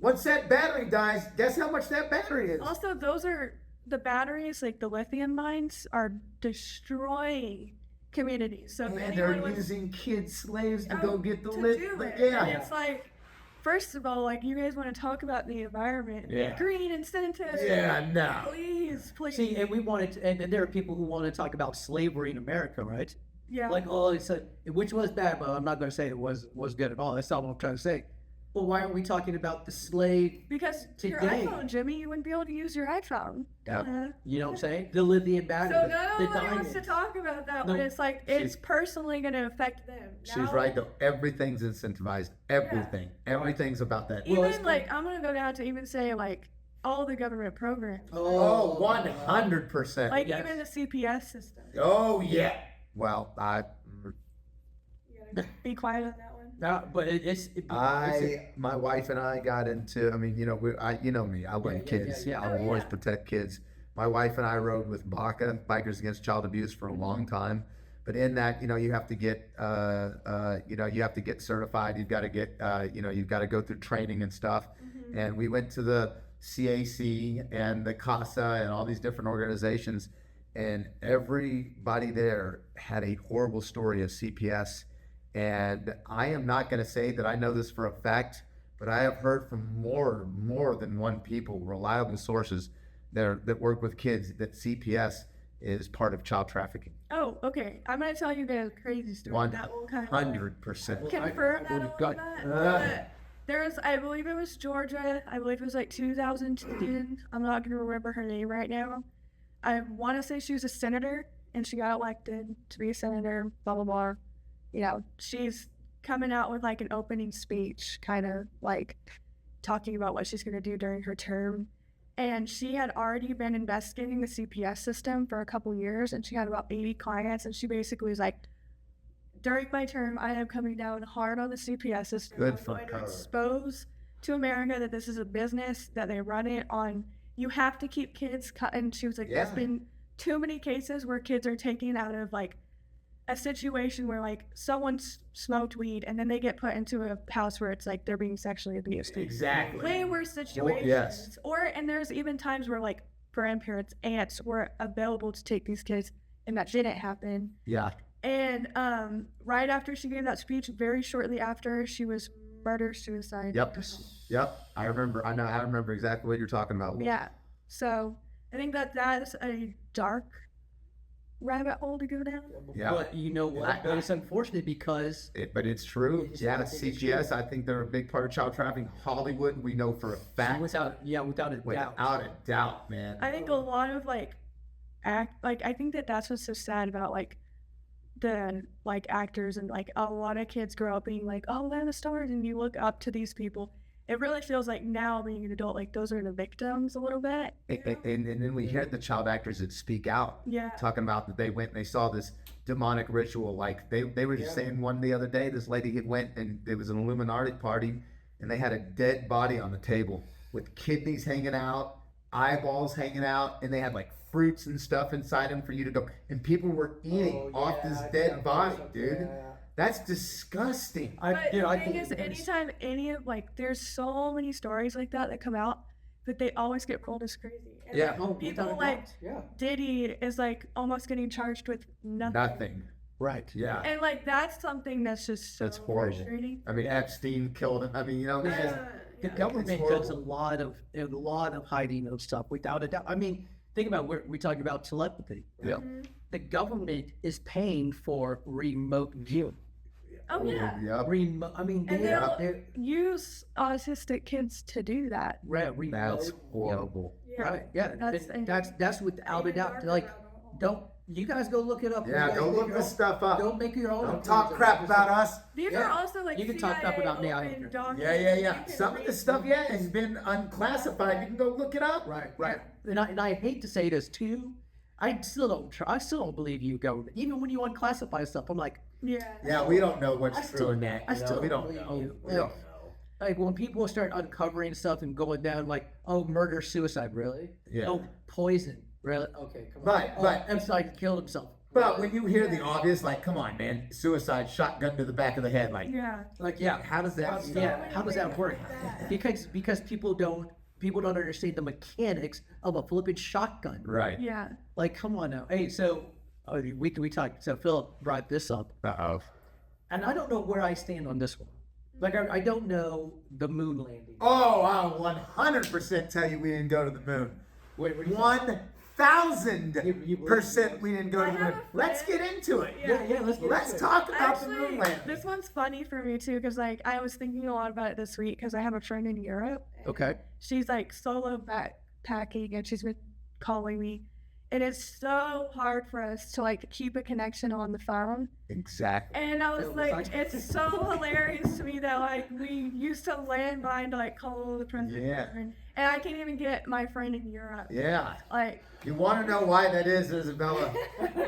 Once that battery dies, guess how much that battery is? Also, those are the batteries, like the lithium mines, are destroying communities. So if And they're anyone was using kid slaves to out go get the to lit. do it, Yeah. and it's like, first of all, like, you guys want to talk about the environment, Yeah. green incentives. Yeah, no. Please. See, and we wanted, to, and there are people who want to talk about slavery in America, right? Yeah. Like, oh, it's which was bad, but I'm not going to say it was good at all. That's not what I'm trying to say. Well, why aren't we talking about the slave? because your today- iPhone, Jimmy, you wouldn't be able to use your iPhone. Yeah. You know what I'm saying? The lithium battery. So the nobody wants diamonds. to talk about that No, when it's like it's personally going to affect them. She's Now, right though. Everything's incentivized. Everything. Everything's about that. Even Well, it's like I'm going to go down to even say like all the government programs, Oh, 100%. like yes. even the CPS system. Oh yeah. Well, You gotta be quiet on that one. No, but it's my wife and I got into. I mean, you know me. I love yeah, kids. yeah. I Oh, will always yeah. protect kids. My wife and I rode with BACA, Bikers Against Child Abuse, for a long time. But in that, you have to get, you have to get certified. You've got to get, you've got to go through training and stuff. And we went to the CAC and the CASA and all these different organizations, and everybody there had a horrible story of CPS. And I am not going to say that I know this for a fact, but I have heard from more than one people, reliable sources that work with kids, that CPS is part of child trafficking. Oh, okay. I'm gonna tell you guys a crazy story. That will kind of 100%. confirm that a little got- bit. But there's, I believe it was Georgia. I believe it was like 2010. I'm not gonna remember her name right now. I want to say she was a senator, and she got elected to be a senator. Blah blah blah. You know, she's coming out with like an opening speech, kind of like talking about what she's gonna do during her term. And she had already been investigating the CPS system for a couple years, and she had about 80 clients. And she basically was like, during my term, I am coming down hard on the CPS system. Good I'm for going to her. expose to America that this is a business, that they run it on. You have to keep kids cut. And she was like, there's Yeah. been too many cases where kids are taken out of like a situation where like someone's smoked weed and then they get put into a house where it's like they're being sexually abused. Exactly. Way worse situations. yes. And there's even times where like grandparents, aunts were available to take these kids, and that didn't happen. Yeah. And right after she gave that speech, very shortly after, she was murder-suicide. Yep. I remember exactly what you're talking about. Yeah. So I think that's a dark rabbit hole to go down. Yeah. But you know what? But it's unfortunate because But it's true. It's Yeah, fucking CPS, I think they're a big part of child trafficking. Hollywood, we know for a fact. without a doubt. Without a doubt, man. I think a lot of like I think that's what's so sad about like the like actors, and like a lot of kids grow up being like, oh, they're the stars, and you look up to these people. It really feels like now being an adult, like those are the victims a little bit. And then we hear the child actors that speak out, Yeah. talking about that they went and they saw this demonic ritual. Like they were just saying one the other day, this lady had went and it was an Illuminati party, and they had a dead body on the table with kidneys hanging out, eyeballs hanging out, and they had like fruits and stuff inside them for you to go. And people were eating off this dead body, dude. That's disgusting. But the I thing think is, anytime any of like, there's so many stories like that come out, but they always get rolled as crazy. And Yeah. like, people like Diddy is like almost getting charged with nothing. Right. Yeah. And like that's something that's just so That's horrible. frustrating. I mean, Epstein killed him. I mean, you know, it's just, The government It's does a horrible. lot of hiding of stuff without a doubt. I mean, think about we're talking about telepathy. yeah. The government is paying for remote viewing. Oh yeah. Yep. I mean, And they're use autistic kids to do that. remote. That's horrible. Right. Yeah. That's without a doubt. Like, don't you guys go look it up? Yeah, You guys go make look your this own- stuff up. Don't make your own. Don't talk opinions crap it. about us. These Yeah. are also like You can talk crap about me, I CIA don't open care. Yeah, documents. You Some can of the read stuff, them. yeah, has been unclassified. You can go look it up. Right. And I hate to say this too. I still don't believe you, government. Even when you unclassify stuff, I'm like, Yeah. Yeah, we don't know what's I true still- in that. I still we don't believe know. you. We don't know. like when people start uncovering stuff and going down, like, oh, murder, suicide, really? Yeah. Oh, poison, really? Okay, come on. Right, Oh, right. Epstein killed himself. But when you hear the obvious, like, come on, man, suicide, shotgun to the back of the head, like, Yeah. Like, yeah, how does that? how does that work? Because people don't understand the mechanics of a flipping shotgun. Right. Yeah. Like, come on now. Hey, so we talked. So Phillip brought this up, Uh-oh. and I don't know where I stand on this one. Like, I don't know the moon landing. Oh, I'll 100% tell you we didn't go to the moon. Wait, what do you 1,000% we didn't go to I the have moon. a Let's friend- get into it. Yeah. Yeah, let's get Let's into it. talk about the moon Actually, landing. this one's funny for me too, because like I was thinking a lot about it this week because I have a friend in Europe. Okay. She's like solo backpacking, and she's been calling me. And it's so hard for us to like keep a connection on the phone. Exactly. And I was It was like, like- it's so hilarious to me that like we used to landline to like call the president. Yeah. And I can't even get my friend in Europe. Yeah. Like, You want to know why that is, Isabella?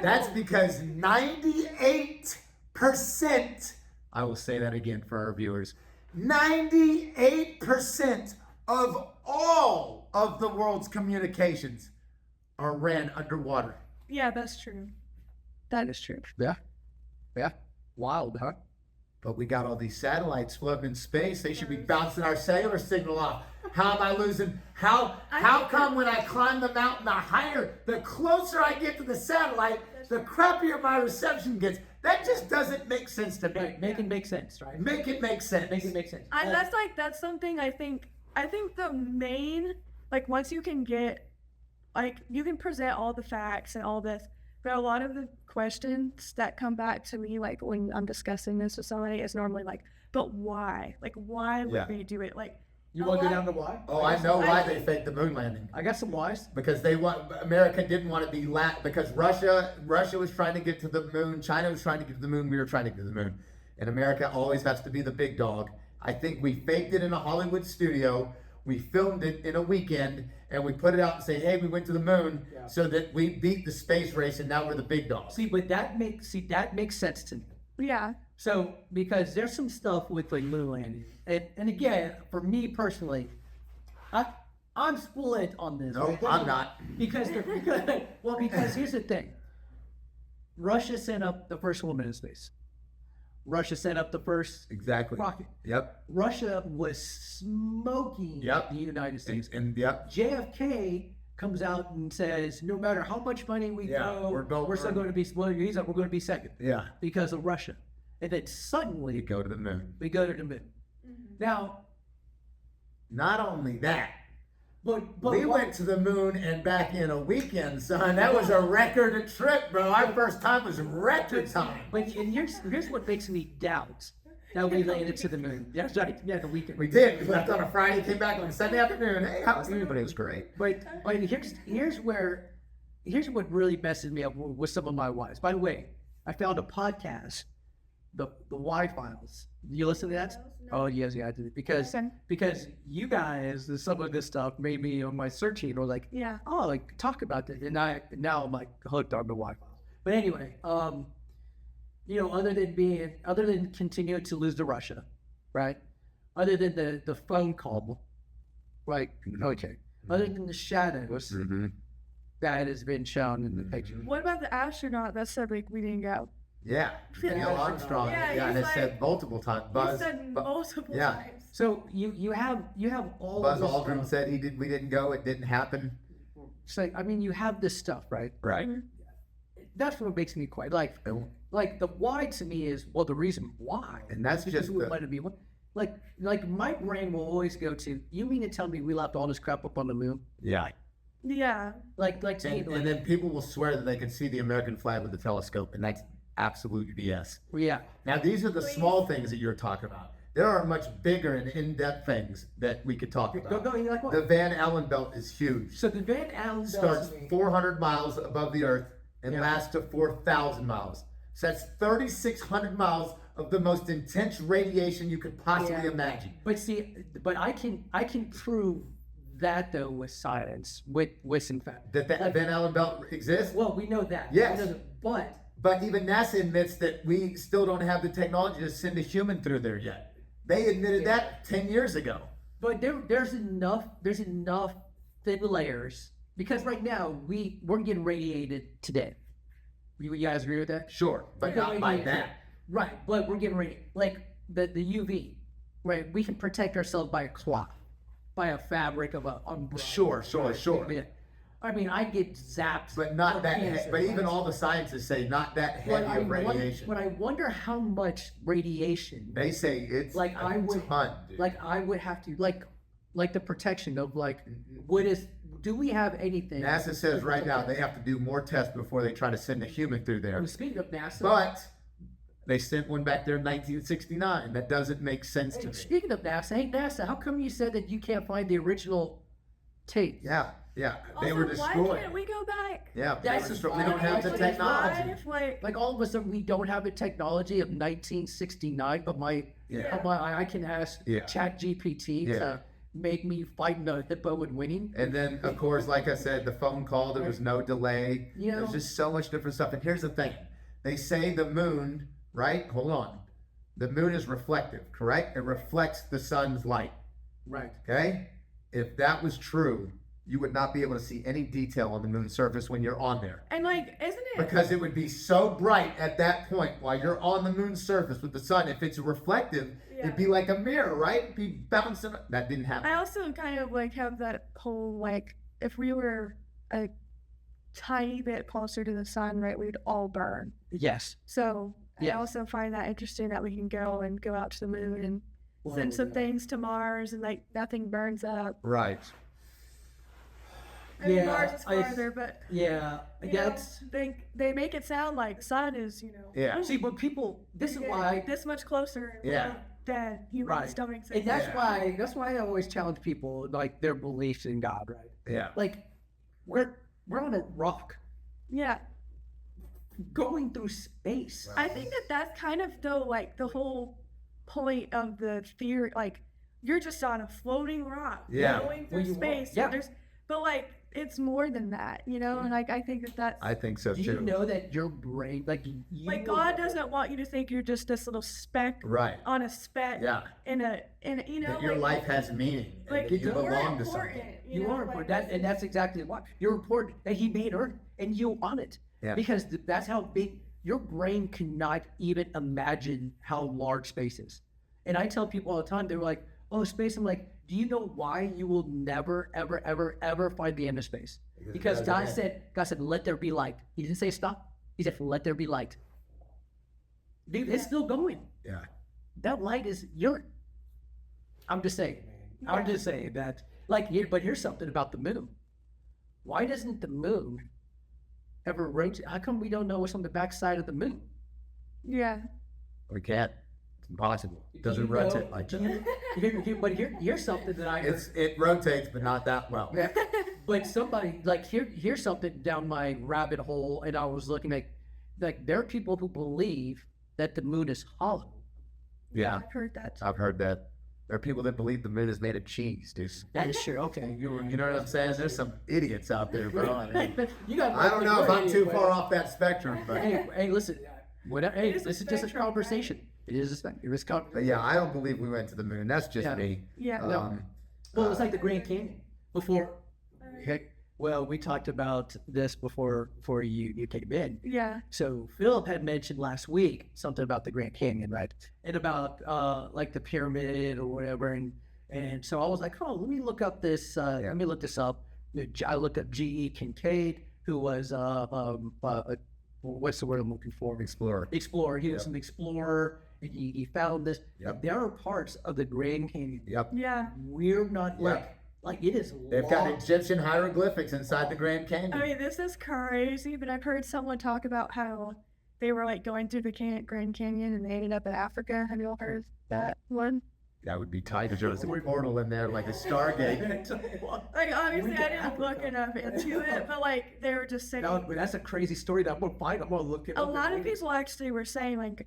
That's because 98%, I will say that again for our viewers, 98% of all of the world's communications are ran underwater. yeah, that's true. That is true. Yeah. Wild, huh? But we got all these satellites floating in space. They should be bouncing our cellular signal off. How am I losing? How come when I climb the mountain, the closer I get to the satellite, the crappier my reception gets? That just doesn't make sense to me. Right. Make it make sense, right? Make it make sense. Make it make sense. That's something I think the main, like once you can get like you can present all the facts and all this, but a lot of the questions that come back to me, like when I'm discussing this with somebody, is normally like, but why? Like, why would we do it? Like, You want to go down to why? Oh, I know why they faked the moon landing. I got some whys. Because America didn't want to be because Russia was trying to get to the moon, China was trying to get to the moon, we were trying to get to the moon. And America always has to be the big dog. I think we faked it in a Hollywood studio, we filmed it in a weekend, and we put it out and say, hey, we went to the moon, so that we beat the space race and now we're the big dogs. See, but that makes sense to me. yeah. So, because there's some stuff with like moon landing, and again, for me personally, I'm split on this. No, I'm not. Because here's the thing. Russia sent up the first woman in space. Russia sent up the first Exactly. rocket. Yep. Russia was smoking Yep. the United States. And yep. JFK comes out and says, no matter how much money we throw, we're still going to be we're going to be second. Yeah. Because of Russia. And then suddenly We go to the moon. we go to the moon. Now, Not only that, but we went to the moon and back in a weekend, son. That was a record trip, bro. Our first time was record time. But and here's what makes me doubt that we landed to the moon. That's right. Yeah, the weekend. We did. We left on a Friday, came back on a Sunday afternoon. Hey, how was everybody? It was great. But here's what really messes me up with some of my whys. By the way, I found a podcast, the Y Files. You listen to that? Oh yes, yeah, I did. Because you guys, some of this stuff made me on my searching or like, Yeah. oh, like talk about this, and now I'm like hooked on the Y Files. But anyway, other than continuing to lose to Russia, right? Other than the phone call, right? Okay. Other than the shadows that has been shown in the picture. What about the astronaut that said like we didn't go? Yeah. Neil Armstrong. Yeah, and he's it said multiple times. He said multiple times. So you have all Buzz of this Aldrin stuff. said we didn't go. It didn't happen. So I mean, you have this stuff, right? Right. That's what makes me quite like the why to me is the reason why, And that's because just we would let it be one. Like my brain will always go to, you mean to tell me we left all this crap up on the moon? Yeah. Yeah. Like to me, And then people will swear that they can see the American flag with the telescope, and that's absolute BS. yeah. Now, these are the small things that you're talking about. There are much bigger and in-depth things that we could talk about. Go, like what? The Van Allen belt is huge. So the Van Allen Starts belt, 400 miles above the Earth and Yeah. lasts to 4,000 miles. So that's 3,600 miles of the most intense radiation you could possibly Yeah. imagine. but I can prove that though with science, with in fact. That Van Allen belt exists? Well, we know that. Yes. We know that, but But even NASA admits that we still don't have the technology to send a human through there yet. They admitted that 10 years ago. But there's enough thin layers, because right now we're getting radiated today. You guys agree with that? Sure, but We're not getting by radiated that. today. Right, but we're getting radiated. Like the UV, right? We can protect ourselves by a cloth, by a fabric of a umbrella. Sure. Yeah. I mean, I get zapped. But not of that. cancer, But even right? all the scientists say not that But heavy of radiation. But I wonder how much radiation. They say it's Like, a I would- ton, dude. Like I would have to like the protection of do we have anything? NASA says right now they have to do more tests before they try to send a human through there. Speaking of NASA, But they sent one back there in 1969. That doesn't make sense to me. speaking of NASA, hey NASA, how come you said that you can't find the original tape? Yeah. They Also, were why destroyed. can't we go back? Yeah, That's we don't have the why- technology. Like, Like all of a sudden we don't have the technology of 1969, but I can ask Yeah. ChatGPT to make me fighting a hippo and winning. And then, of course, like I said, the phone call, there was no delay. You know- There's just so much different stuff. And here's the thing. They say the moon, right? Hold on. The moon is reflective, correct? It reflects the sun's light, Right. okay? If that was true, you would not be able to see any detail on the moon's surface when you're on there. and like, isn't it? Because it would be so bright at that point while you're on the moon's surface with the sun. If it's reflective, it'd be like a mirror, right? It'd be bouncing. That didn't happen. I also kind of like have that whole like, if we were a tiny bit closer to the sun, right, we'd all burn. Yes. So Yes. I also find that interesting that we can go out to the moon and send some things to Mars and like nothing burns up. Right. I mean, Yeah, Mars is I- farther, but Yeah, you that's know, they make it sound like sun is, Yeah. see, but people. This is yeah, why. this much closer Yeah. than human Right. stomachs. And that's Yeah. why I always challenge people like their beliefs in God, right? Yeah. Like we're on a rock yeah. going through space. I think that's kind of though like the whole point of the theory. Like you're just on a floating rock, Yeah. going Well, through you are. space. Yeah. But like it's more than that, And like I think that's I think so Do too. you know that your brain, like you, like God doesn't want you to think you're just this little speck Right. on a speck Yeah. in a That your like, life has meaning. and like that you you're belong to important, something. You know, are like, important, and that's exactly why you're important. That He made Earth, and you on it. Yeah. Because that's how big your brain cannot even imagine how large space is. And I tell people all the time, they're like, "Oh, space." I'm like, "Do you know why you will never, ever, ever, ever find the end of space?" Because God said, "Let there be light." He didn't say stop. He said, "Let there be light." Dude, it's still going. Yeah. That light is your. I'm just saying. I'm just saying that. Like, but here's something about the moon. Why doesn't the moon ever rotate? How come we don't know what's on the backside of the moon? Yeah. We can't. It's impossible. It doesn't You know- rotate like that. But here's something that I heard. It rotates, but not that well. Yeah. But somebody like here's something down my rabbit hole, and I was looking like there are people who believe that the moon is hollow. Yeah. I've heard that. I've heard that. There are people that believe the moon is made of cheese, dude. That is true. Okay, You know what I'm saying? There's some idiots out there, bro. I mean, you got. I don't know if I'm too far off that spectrum, but Hey, listen. Hey, It is a this is just a spectrum, right? conversation. It is a spectrum. It's but yeah, I don't believe we went to the moon. That's just Yeah. me. Yeah. Well, it's like the Grand Canyon before. Heck, well, we talked about this before you came in. Yeah. So Phillip had mentioned last week something about the Grand Canyon, right? And about like the pyramid or whatever. And so I was like, oh, let me look up this. Let me look this up. I looked up G.E. Kincaid, who was what's the word I'm looking for? Explorer. Explorer. He was an explorer. And he found this. Yep. There are parts of the Grand Canyon Yep. Yeah. we're not Yep. like it is. They've got long. Egyptian hieroglyphics inside the Grand Canyon. I mean, this is crazy, but I've heard someone talk about how they were like going through the Grand Canyon and they ended up in Africa. Have you all heard that one? That would be tight if there was a portal in there like a Stargate. Like, obviously, I didn't look enough into it, but like they were just saying. No, but that's a crazy story that I'm gonna find. I'm gonna look it A up. lot of people actually were saying like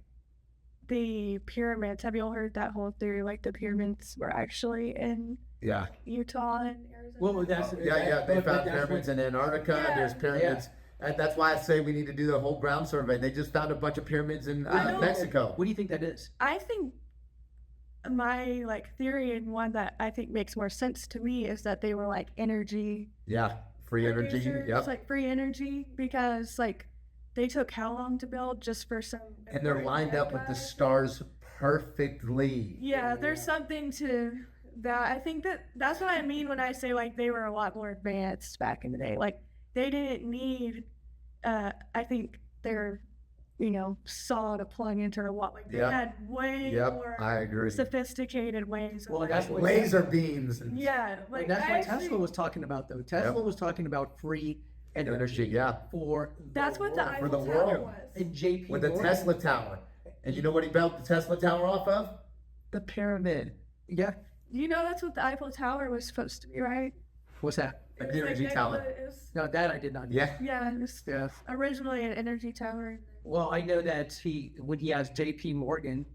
the pyramids. Have you all heard that whole theory? Like the pyramids were actually in Yeah. Utah and Arizona. Well, that's Yeah. They found pyramids in Antarctica. Yeah. There's pyramids. And that's why I say we need to do the whole ground survey. They just found a bunch of pyramids in I know. Mexico. What do you think that is? I think my like theory and one that I think makes more sense to me is that they were like energy Yeah. Free energy. producers, Yep. like free energy, because like they took how long to build just for some. And they're lined up with the stars perfectly. Yeah, there's something to that. I think that's what I mean when I say like they were a lot more advanced back in the day. Like they didn't need. I think they're, saw to plug into or what. Like they Yep. had way Yep. more I agree. sophisticated ways. Of, Well, like, that's what Laser beams. And yeah, like that's I what actually- Tesla was talking about, though. Tesla was talking about free energy. Yeah. for. That's what the world. For the Eiffel Tower world. was. And JP With the Morgan. Tesla Tower. And you know what he built the Tesla Tower off of? The pyramid. Yeah. You know that's what the Eiffel Tower was supposed to be, right? What's that? An It was energy like tower. it was- No, that I did not know. Yeah. yeah, it was Yeah. originally an energy tower. Well, I know that when he asked JP Morgan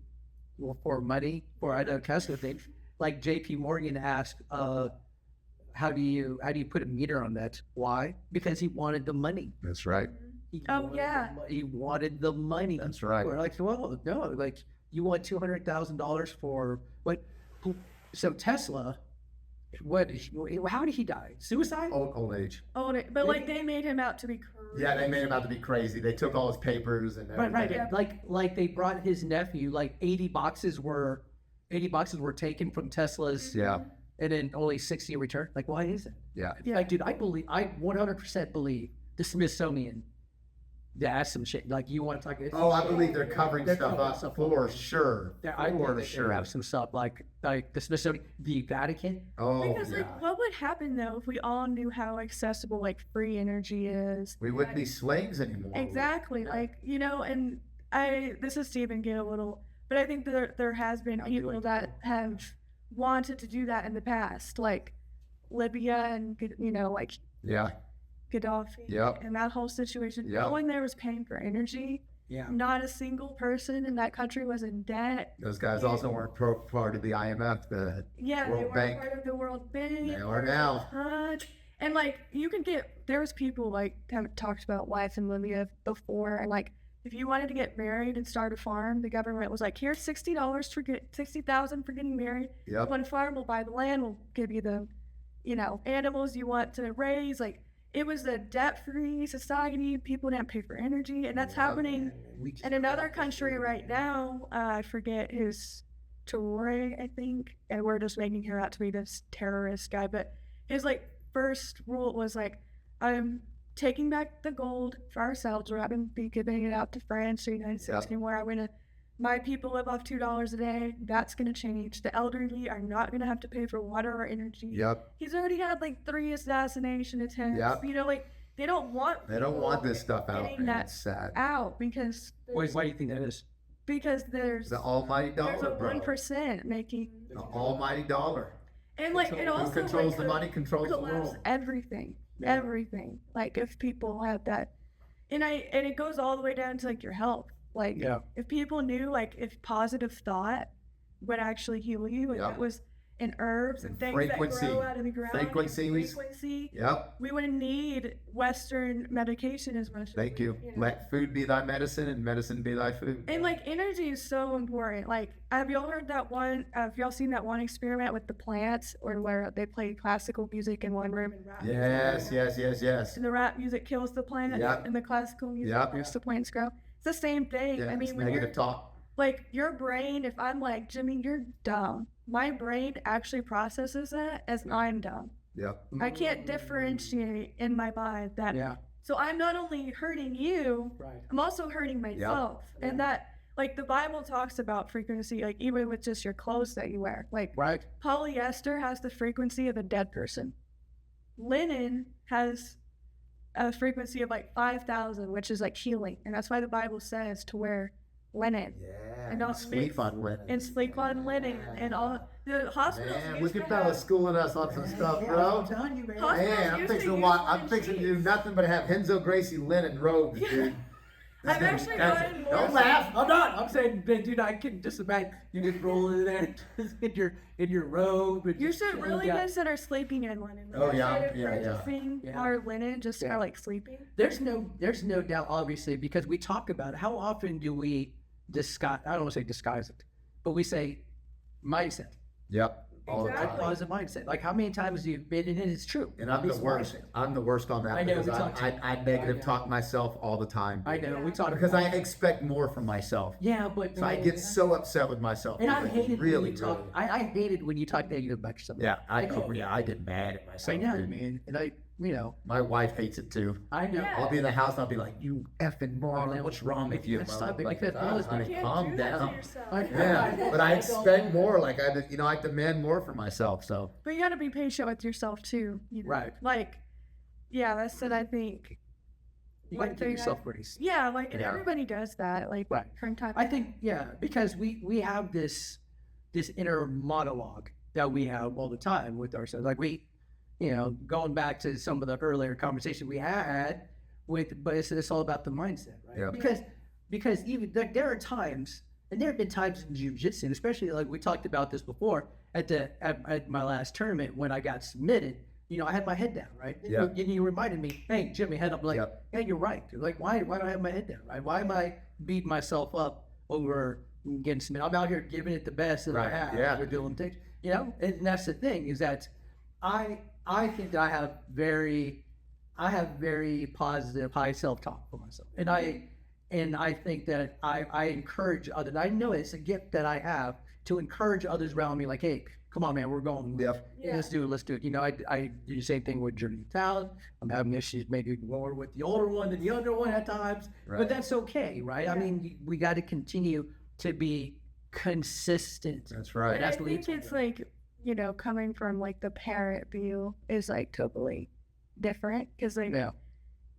for money for I know Tesla thing, like JP Morgan asked, how do you put a meter on that? Why? Because he wanted the money. That's right. He Oh, wanted yeah. the he wanted the money. That's right. We're like, well, no, like you want $200,000 for what? So Tesla, how did he die? Suicide? Old age. But like they made him out to be crazy. Yeah, they made him out to be crazy. They took all his papers and Right, everything. right. Like they brought his nephew. Like 80 boxes were taken from Tesla's, Yeah. and then only 60 returned. Like, why is it? Yeah. Yeah. Like, dude, I 100% believe the Smithsonian that's some shit. Like you want to talk? Oh, I believe they're covering They're stuff covering up stuff for up. sure. I think For they sure. have some stuff like the Smithsonian, the Vatican. Oh, Because yeah. like, what would happen though if we all knew how accessible like free energy is? We wouldn't be slaves anymore. Exactly. Like, and this is Stephen Gale a little, but I think there has been I'll do people it. that have wanted to do that in the past, like Libya and, like Yeah. Gaddafi Yep. and that whole situation. Yep. No one there was paying for energy. Yeah. Not a single person in that country was in debt. Those guys also weren't part of the IMF, the Yeah, World they weren't Bank. part of the World Bank. They are now. And like there's people like have talked about life in Libya before, and like if you wanted to get married and start a farm, the government was like, here's $60 for $60,000 for getting married. Yep. One farm will buy the land, will give you the, animals you want to raise. Like it was a debt-free society. People didn't pay for energy, and that's happening in another country right now. I forget his Traore, I think, and we're just making her out to be this terrorist guy. But his like first rule was like, I'm taking back the gold for ourselves. We're not going to be giving it out to France or the United States anymore. My people live off $2 a day. That's going to change. The elderly are not going to have to pay for water or energy. Yep. He's already had like 3 assassination attempts. Yep. Like they don't want They don't want this stuff out. getting Man. that It's sad. out because Why do you think that is? there's The almighty there's a dollar, bro. 1% making, The almighty dollar. and like it also Who controls like, the money controls the collapse world. everything. Like if people had that, and it goes all the way down to like your health. Like Yeah. if people knew like if positive thought would actually heal you, and Yeah. it was in herbs and And things frequency. that grow out of the ground, and Frequencies. frequency, Yep. we wouldn't need Western medication as much. Thank you. know. Let food be thy medicine and medicine be thy food. And like energy is so important. Like, have y'all heard that one? Have y'all seen that one experiment with the plants, or where they play classical music in one room and rap music in Yes, another? yes. And the rap music kills the plant, Yep. and the classical music Yep. makes the plants grow. It's the same thing. Yeah, I it's mean, when negative you're talk. like your brain, if I'm like, Jimmy, you're dumb, my brain actually processes that as I'm dumb. Yep. I can't differentiate in my mind that. Yeah. So I'm not only hurting you, Right. I'm also hurting myself. And that, like, the Bible talks about frequency, like, even with just your clothes that you wear. Like, Right. polyester has the frequency of a dead person. Linen has a frequency of like 5,000, which is like healing. And that's why the Bible says to wear linen Yeah. And don't sleep mix- on linen. and sleep on linen and all the hospitals. Man, used look at to have- fellas schooling us on some stuff, bro. I'm telling you, man. Hospitals Man, I'm used to fixing to use watch. linen I'm fixing to do sheets. nothing but have Henzo Gracie linen robes, Yeah. dude. I've actually gotten more. Don't laugh. I'm not. I'm saying, dude, I can just imagine you just roll in there in your robe. And You just should chill really out. consider sleeping in linen. Oh, yeah, Instead of yeah. purchasing Yeah. our linen just Yeah. for like sleeping. There's no doubt, obviously, because we talk about it. How often do we disguise? I don't want to say disguise it, but we say mindset. Yep. All the Exactly. time. Positive mindset. Like how many times have you been in it? It's true. And I'm the It's worst. mindset. I'm the worst on that I know, because we talked- I negative talk myself all the time. I know. We talk Because I expect more from myself. Yeah, but So I get so upset with myself. and I Like, hated really, when you talk. really. I hated when you talk negative about yourself. Yeah, I get mad at myself. I know, dude. man. And My wife hates it too. I know. Yeah. I'll be in the house and I'll be like, "You effing moron! What's wrong with you?" That's Mom?" not big, Like, because "God, most honey, You can't calm do that to down. yourself. Yeah, but I expect more. Like I demand more for myself. So But you gotta be patient with yourself too. Right. Like, yeah, that's what I think. You got to One give thing yourself grace. Yeah, like and Yeah. everybody does that. Like Right. from time. I think, yeah, because we have this inner monologue that we have all the time with ourselves. Like going back to some of the earlier conversation we had but it's all about the mindset, right? Yeah. Because even like, there are times, and there have been times in jiu-jitsu, especially like we talked about this before at my last tournament when I got submitted. I had my head down, right? Yeah. And you reminded me, hey, Jimmy, head up. Like, Yep. yeah, you're right. Like, why do I have my head down, right? Why am I beating myself up over getting submitted? I'm out here giving it the best that I Right, have. yeah. We're doing things, and that's the thing is that I think that I have very positive, high self-talk for myself, and I think that I encourage others. I know it's a gift that I have, to encourage others around me, like, hey, come on, man, we're going. Yep. Yeah. Let's do it. You know, I do the same thing with Journey Talent. I'm having issues maybe more with the older one than the younger one at times, Right. but that's okay, right? I mean, we got to continue to be consistent. That's right. And That's I what think it's all it's like, you know, coming from like the parent view is like totally different because like Yeah,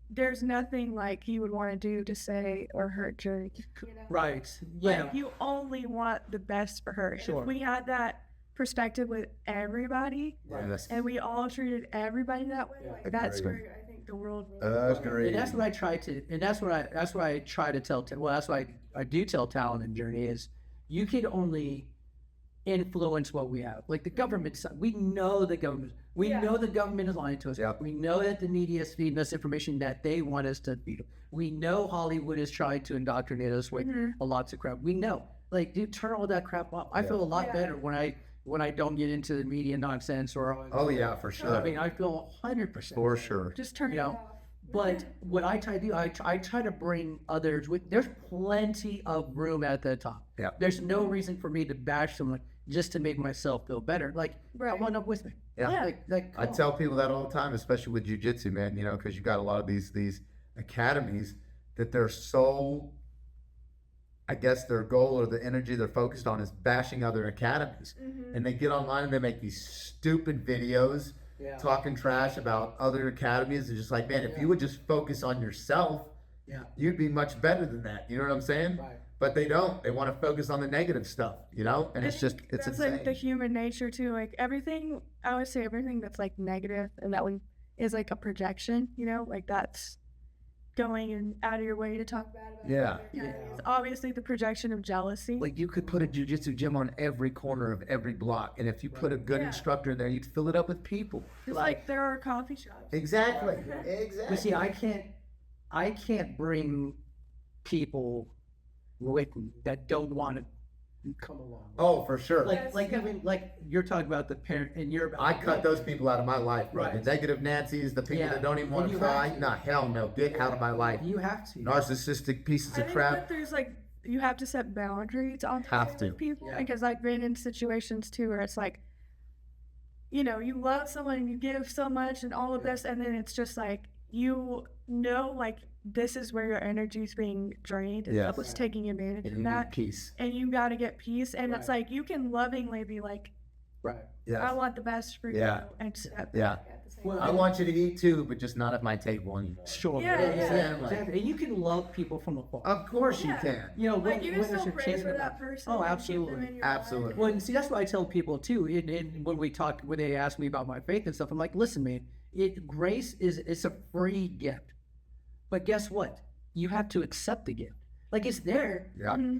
there's nothing like you would want to do to say or hurt Journey. You know? right. Yeah, Like, you only want the best for her. And Sure. if we had that perspective with everybody Yes. and we all treated everybody that way, like, that's Agreed. where I think the world really Agreed. and that's what I try to, and that's what I try to tell. Well, that's why I do tell Talent and Journey is you can only influence what we have. Like the government, we know the government. We Yeah. know the government is lying to us. Yep. We know that the media is feeding us information that they want us to feed them. We know Hollywood is trying to indoctrinate us with a lots of crap. We know. Like, dude, turn all that crap off. I feel a lot Yeah. better when I don't get into the media nonsense or. Oh yeah, for sure. I mean, I feel 100%. For sure. just turn You it know, off. But what I try to do, I try to bring others with. There's plenty of room at the top. Yeah. There's no reason for me to bash someone just to make myself feel better. Like, Right. come on up with me. Yeah. Like I come tell people that all the time, especially with jiu-jitsu, man, you know, because you got a lot of these academies that they're so, I guess their goal or the energy they're focused on is bashing other academies. And they get online and they make these stupid videos Yeah. talking trash about other academies. It's just like, man, if you would just focus on yourself, Yeah. you'd be much better than that. You know what I'm saying? Right. But they don't. They want to focus on the negative stuff, you know? And it's just, it's that's insane. like the human nature too. Like everything, I would say everything that's like negative and that one is like a projection. You know, like that's going and out of your way to talk bad about. Yeah. other academies. It's obviously the projection of jealousy. Like you could put a jiu-jitsu gym on every corner of every block, and if you put a good Yeah. instructor in there, you'd fill it up with people. Just like there are coffee shops. Exactly. But Exactly. see, I can't bring people with me that don't want to come along. Oh, for sure. Like you're talking about the parent, and you're about. I cut those people out of my life, bro. Right. The negative Nancy's, the people Yeah. that don't even want And to you have try. to. Nah, hell no. Get out of my life. You have to. Narcissistic pieces I of think crap. that there's like you have to set boundaries on Have to. people Yeah. because I've been in situations too where it's like, you know, you love someone and you give so much and all of this, and then it's just like you know, like this is where your energy is being drained and Yes. someone's taking advantage And of you that, need peace. and you got to get peace, and it's Right. like you can lovingly be like, Right. I Yes. want the best for Yeah. you, and step Yeah. back at the same Well, I want you to eat too, but just not at my table anymore. Sure. Yeah, yeah. Exactly. And you can love people from afar. Of course Yeah. you can. You know, Like you can when there's still a pray chance for of- that person. Oh, and keep them absolutely. in your Absolutely. life. Well, and see, that's what I tell people too. When they ask me about my faith and stuff, I'm like, listen, man, grace it's a free gift, but guess what? You have to accept the gift. Like it's there. Yeah.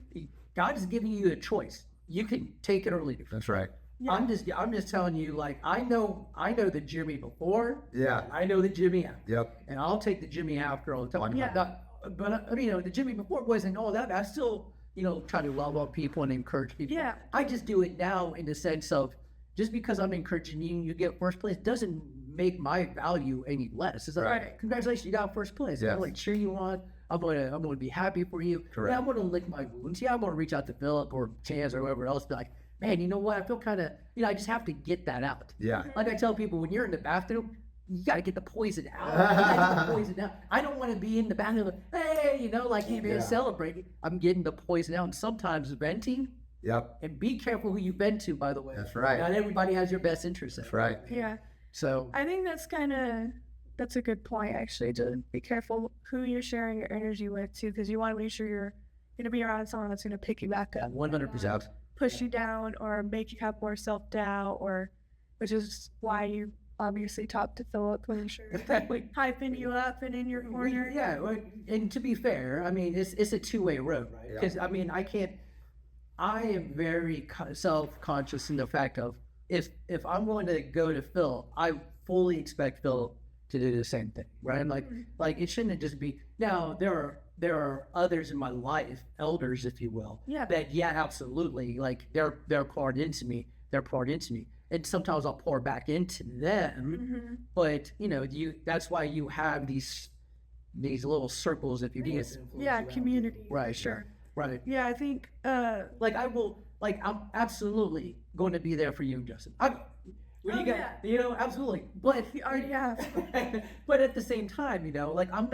God is giving you a choice. You can take it or leave it. That's right. Yeah. I'm just telling you, like I know the Jimmy before. Yeah. I know the Jimmy after, Yep. and I'll take the Jimmy after all the time. Yeah. But you know, the Jimmy before wasn't all that. I still, you know, try to love on people and encourage people. Yeah. I just do it now in the sense of just because I'm encouraging you, you get first place doesn't make my value any less. It's like, Right. congratulations, you got first place. Yes. I'm like cheer you on. I'm gonna be happy for you. Correct. Yeah, I'm gonna lick my wounds. Yeah, I'm gonna reach out to Phillip or Chance or whoever else. Be like, man, you know what? I feel kind of, you know, I just have to get that out. Yeah. Like I tell people, when you're in the bathroom, you got to get the poison out. You gotta get the poison out. I don't want to be in the bathroom like, hey, you know, like, hey, man, Yeah. celebrating. I'm getting the poison out. And sometimes venting, Yep. and be careful who you vent to, by the way. That's right. Not everybody has your best interest. That's right. Yeah. So, I think that's a good point actually, to be careful who you're sharing your energy with too, because you want to make sure you're going to be around someone that's going to pick you back up, 100%. push you down, or make you have more self-doubt, or which is why you obviously talk to Phillip when you're Exactly. hyping you up and in your corner. Yeah, well, and to be fair, I mean, it's a two-way road, right? Yeah. Because, I mean, I am very self-conscious in the fact of if I'm going to go to Phil, I fully expect Phil to do the same thing, right? Like it shouldn't just be. Now there are others in my life, elders, if you will, Yeah. that absolutely, like they're poured into me. They're poured into me, and sometimes I'll pour back into them. But you know, that's why you have these little circles, if you will. Yeah, community. Right. Sure. Right. Yeah, I think Like like I'm absolutely going to be there for you, Justin. When Oh, you get, yeah. you know, absolutely. But You already have. but at the same time, you know, like I'm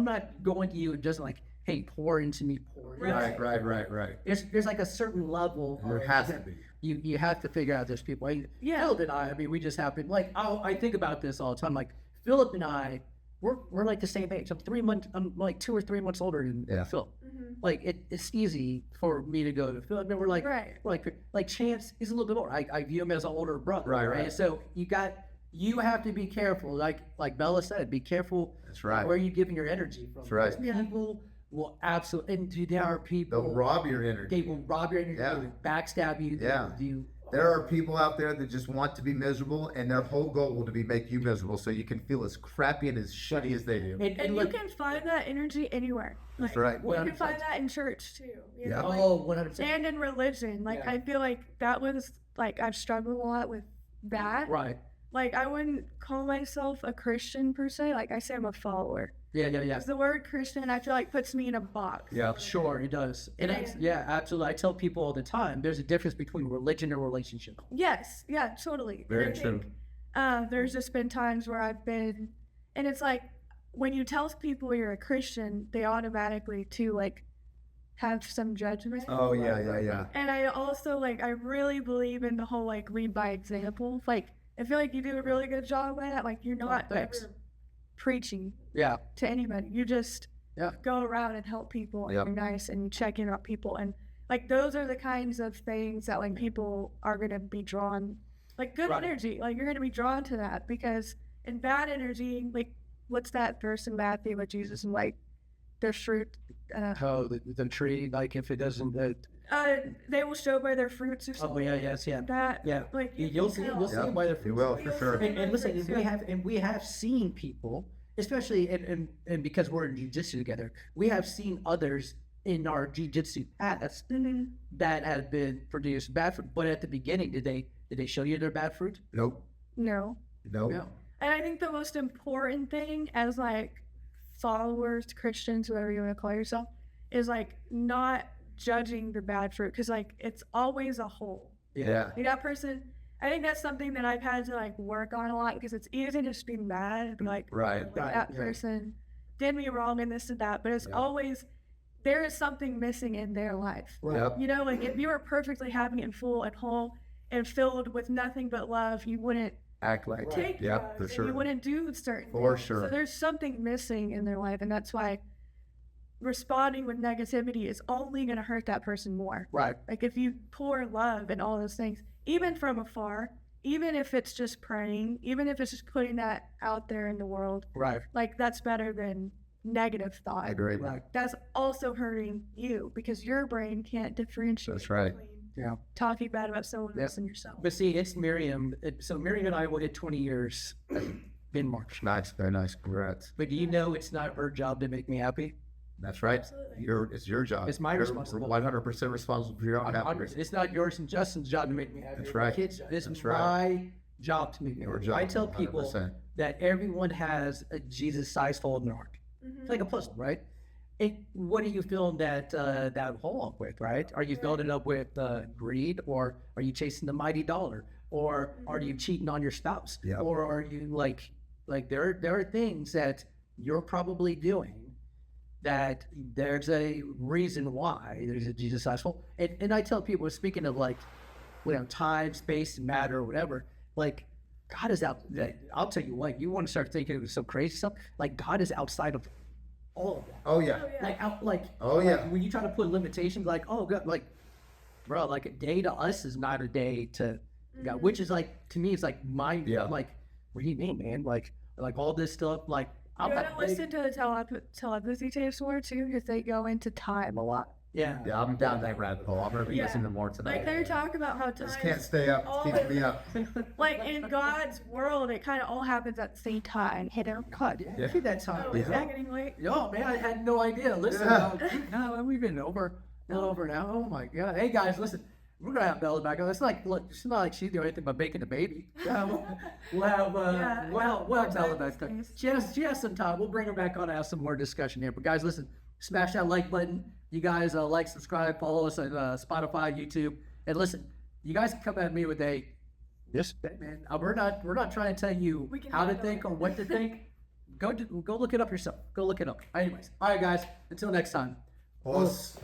not going to you and just like, hey, pour into me, pour. into me. Right. There's like a certain level. There has to be. You have to figure out there's people. Yeah. Phillip and I mean, we just happen like I think about this all the time. Like Phillip and I, we're like the same age. I'm like 2 or 3 months older than Phillip. Like it's easy for me to go to Phillip, and we're like, Right. like Chance is a little bit more. I view him as an older brother. Right. So you have to be careful. Like Bella said, be careful. That's right. Where you giving your energy from. That's right. Because people will absolutely, and there are people. They'll rob your They energy. will rob your energy. Yeah. They'll backstab you. Yeah. There are people out there that just want to be miserable, and their whole goal will be make you miserable, so you can feel as crappy and as shitty as they do. And you can find that energy anywhere. That's Like, right. You can find that in church too. You Yeah. know, like, Oh, 100%. and in religion. Like Yeah. I feel like that was like I've struggled a lot with that. Right. Like I wouldn't call myself a Christian per se. Like I say I'm a follower. Yeah. Because the word Christian I feel like puts me in a box. Yeah. Sure, it does. And Yeah. absolutely. I tell people all the time, there's a difference between religion and relationship. Yes. Yeah. Totally. Very And I true. think, there's just been times where I've been, and it's like when you tell people you're a Christian, they automatically too like have some judgment. Oh yeah. And I also like I really believe in the whole like lead by example. Like I feel like you do a really good job at that. Like you're not thanks. ever preaching Yeah. to anybody. You just Yeah. go around and help people and Yep. you're nice and you check in on people, and like those are the kinds of things that like people are gonna be drawn, like good Right. energy. Like you're gonna be drawn to that, because in bad energy, like what's that verse in Matthew with Jesus and like their fruit Oh, the tree, like if it doesn't, they will show by their fruits or something. oh yeah, yes, yeah. That Yeah. like You'll see tell. them by the You will for sure. And listen, we have seen people, especially and because we're in jiu-jitsu together, we have seen others in our jiu-jitsu past Mhm. that have been produced bad fruit. But at the beginning, did they show you their bad fruit? Nope. No. Nope. No. And I think the most important thing as like followers, Christians, whatever you want to call yourself, is like not judging the bad fruit, because like it's always a whole. Yeah. Like that person, I think that's something that I've had to like work on a lot, because it's easy to just be mad and be like, Right. like, Right, that yeah. person did me wrong and this and that, but it's Yeah. always there is something missing in their life. Yep. You know, like if you were perfectly happy and full and whole and filled with nothing but love, you wouldn't Act like. take Yep, drugs for and sure. you wouldn't do certain For things. sure. So there's something missing in their life, and that's why responding with negativity is only going to hurt that person more. Right. Like if you pour love and all those things, even from afar, even if it's just praying, even if it's just putting that out there in the world, Right. like that's better than negative thought. I agree. Right. That's also hurting you, because your brain can't differentiate That's right. between Yeah. talking bad about someone Yeah. else and yourself. But see, it's Miriam. So Miriam and I will hit 20 years in March. Nice. Very nice. Congrats. But do you know it's not her job to make me happy? That's right. Absolutely. It's your job. It's my You're responsibility. 100% responsible for your own I'm happiness. it's not yours and Justin's job to make me happy. That's It's my right. kids' job. It's That's my right. job to make me Your happy. job. I tell people 100%. that everyone has a Jesus-sized hole in their heart. It's like a puzzle, right? What are you filling that hole up with, right? Are you filling it up with greed, or are you chasing the mighty dollar, or are you cheating on your spouse, Yeah. or are you like there are things that you're probably doing that there's a reason why there's a Jesus-sized hole. And I tell people, speaking of like, time, space, and matter, or whatever, like God is out. I'll tell you what, you want to start thinking of some crazy stuff, like God is outside of all of that. Oh yeah. Oh, yeah. Like, when you try to put limitations, like, oh God, like, bro, like a day to us is not a day to God, which is like, to me, it's like mind. Yeah. I'm like, what do you mean, man? Like all this stuff, like You I'm gotta not listen to the telepathy tapes more too, because they go into time a lot. Yeah. Yeah, I'm down that rabbit hole. I'm gonna be Yeah. listening to more tonight. Like they talk about how time, Just can't stay up. It's keeping me up. like in God's world, it kind of all happens at the same time. Hit her. God, Yeah. yeah. That time. Oh, is that getting late? Oh man, I had no idea. Listen, Yeah. no, we've been over now. Oh my God. Hey guys, listen. We're gonna have Bella back on. It's like, look, it's not like she's doing anything but making a baby. We'll have Bella back on. She has some time. We'll bring her back on and have some more discussion here. But guys, listen, smash that like button. You guys like, subscribe, follow us on Spotify, YouTube, And listen, you guys can come at me with Yes. man. We're not trying to tell you We can how to handle think it. or what to think. Go look it up yourself. Go look it up. Anyways, all right, guys. Until next time. Us.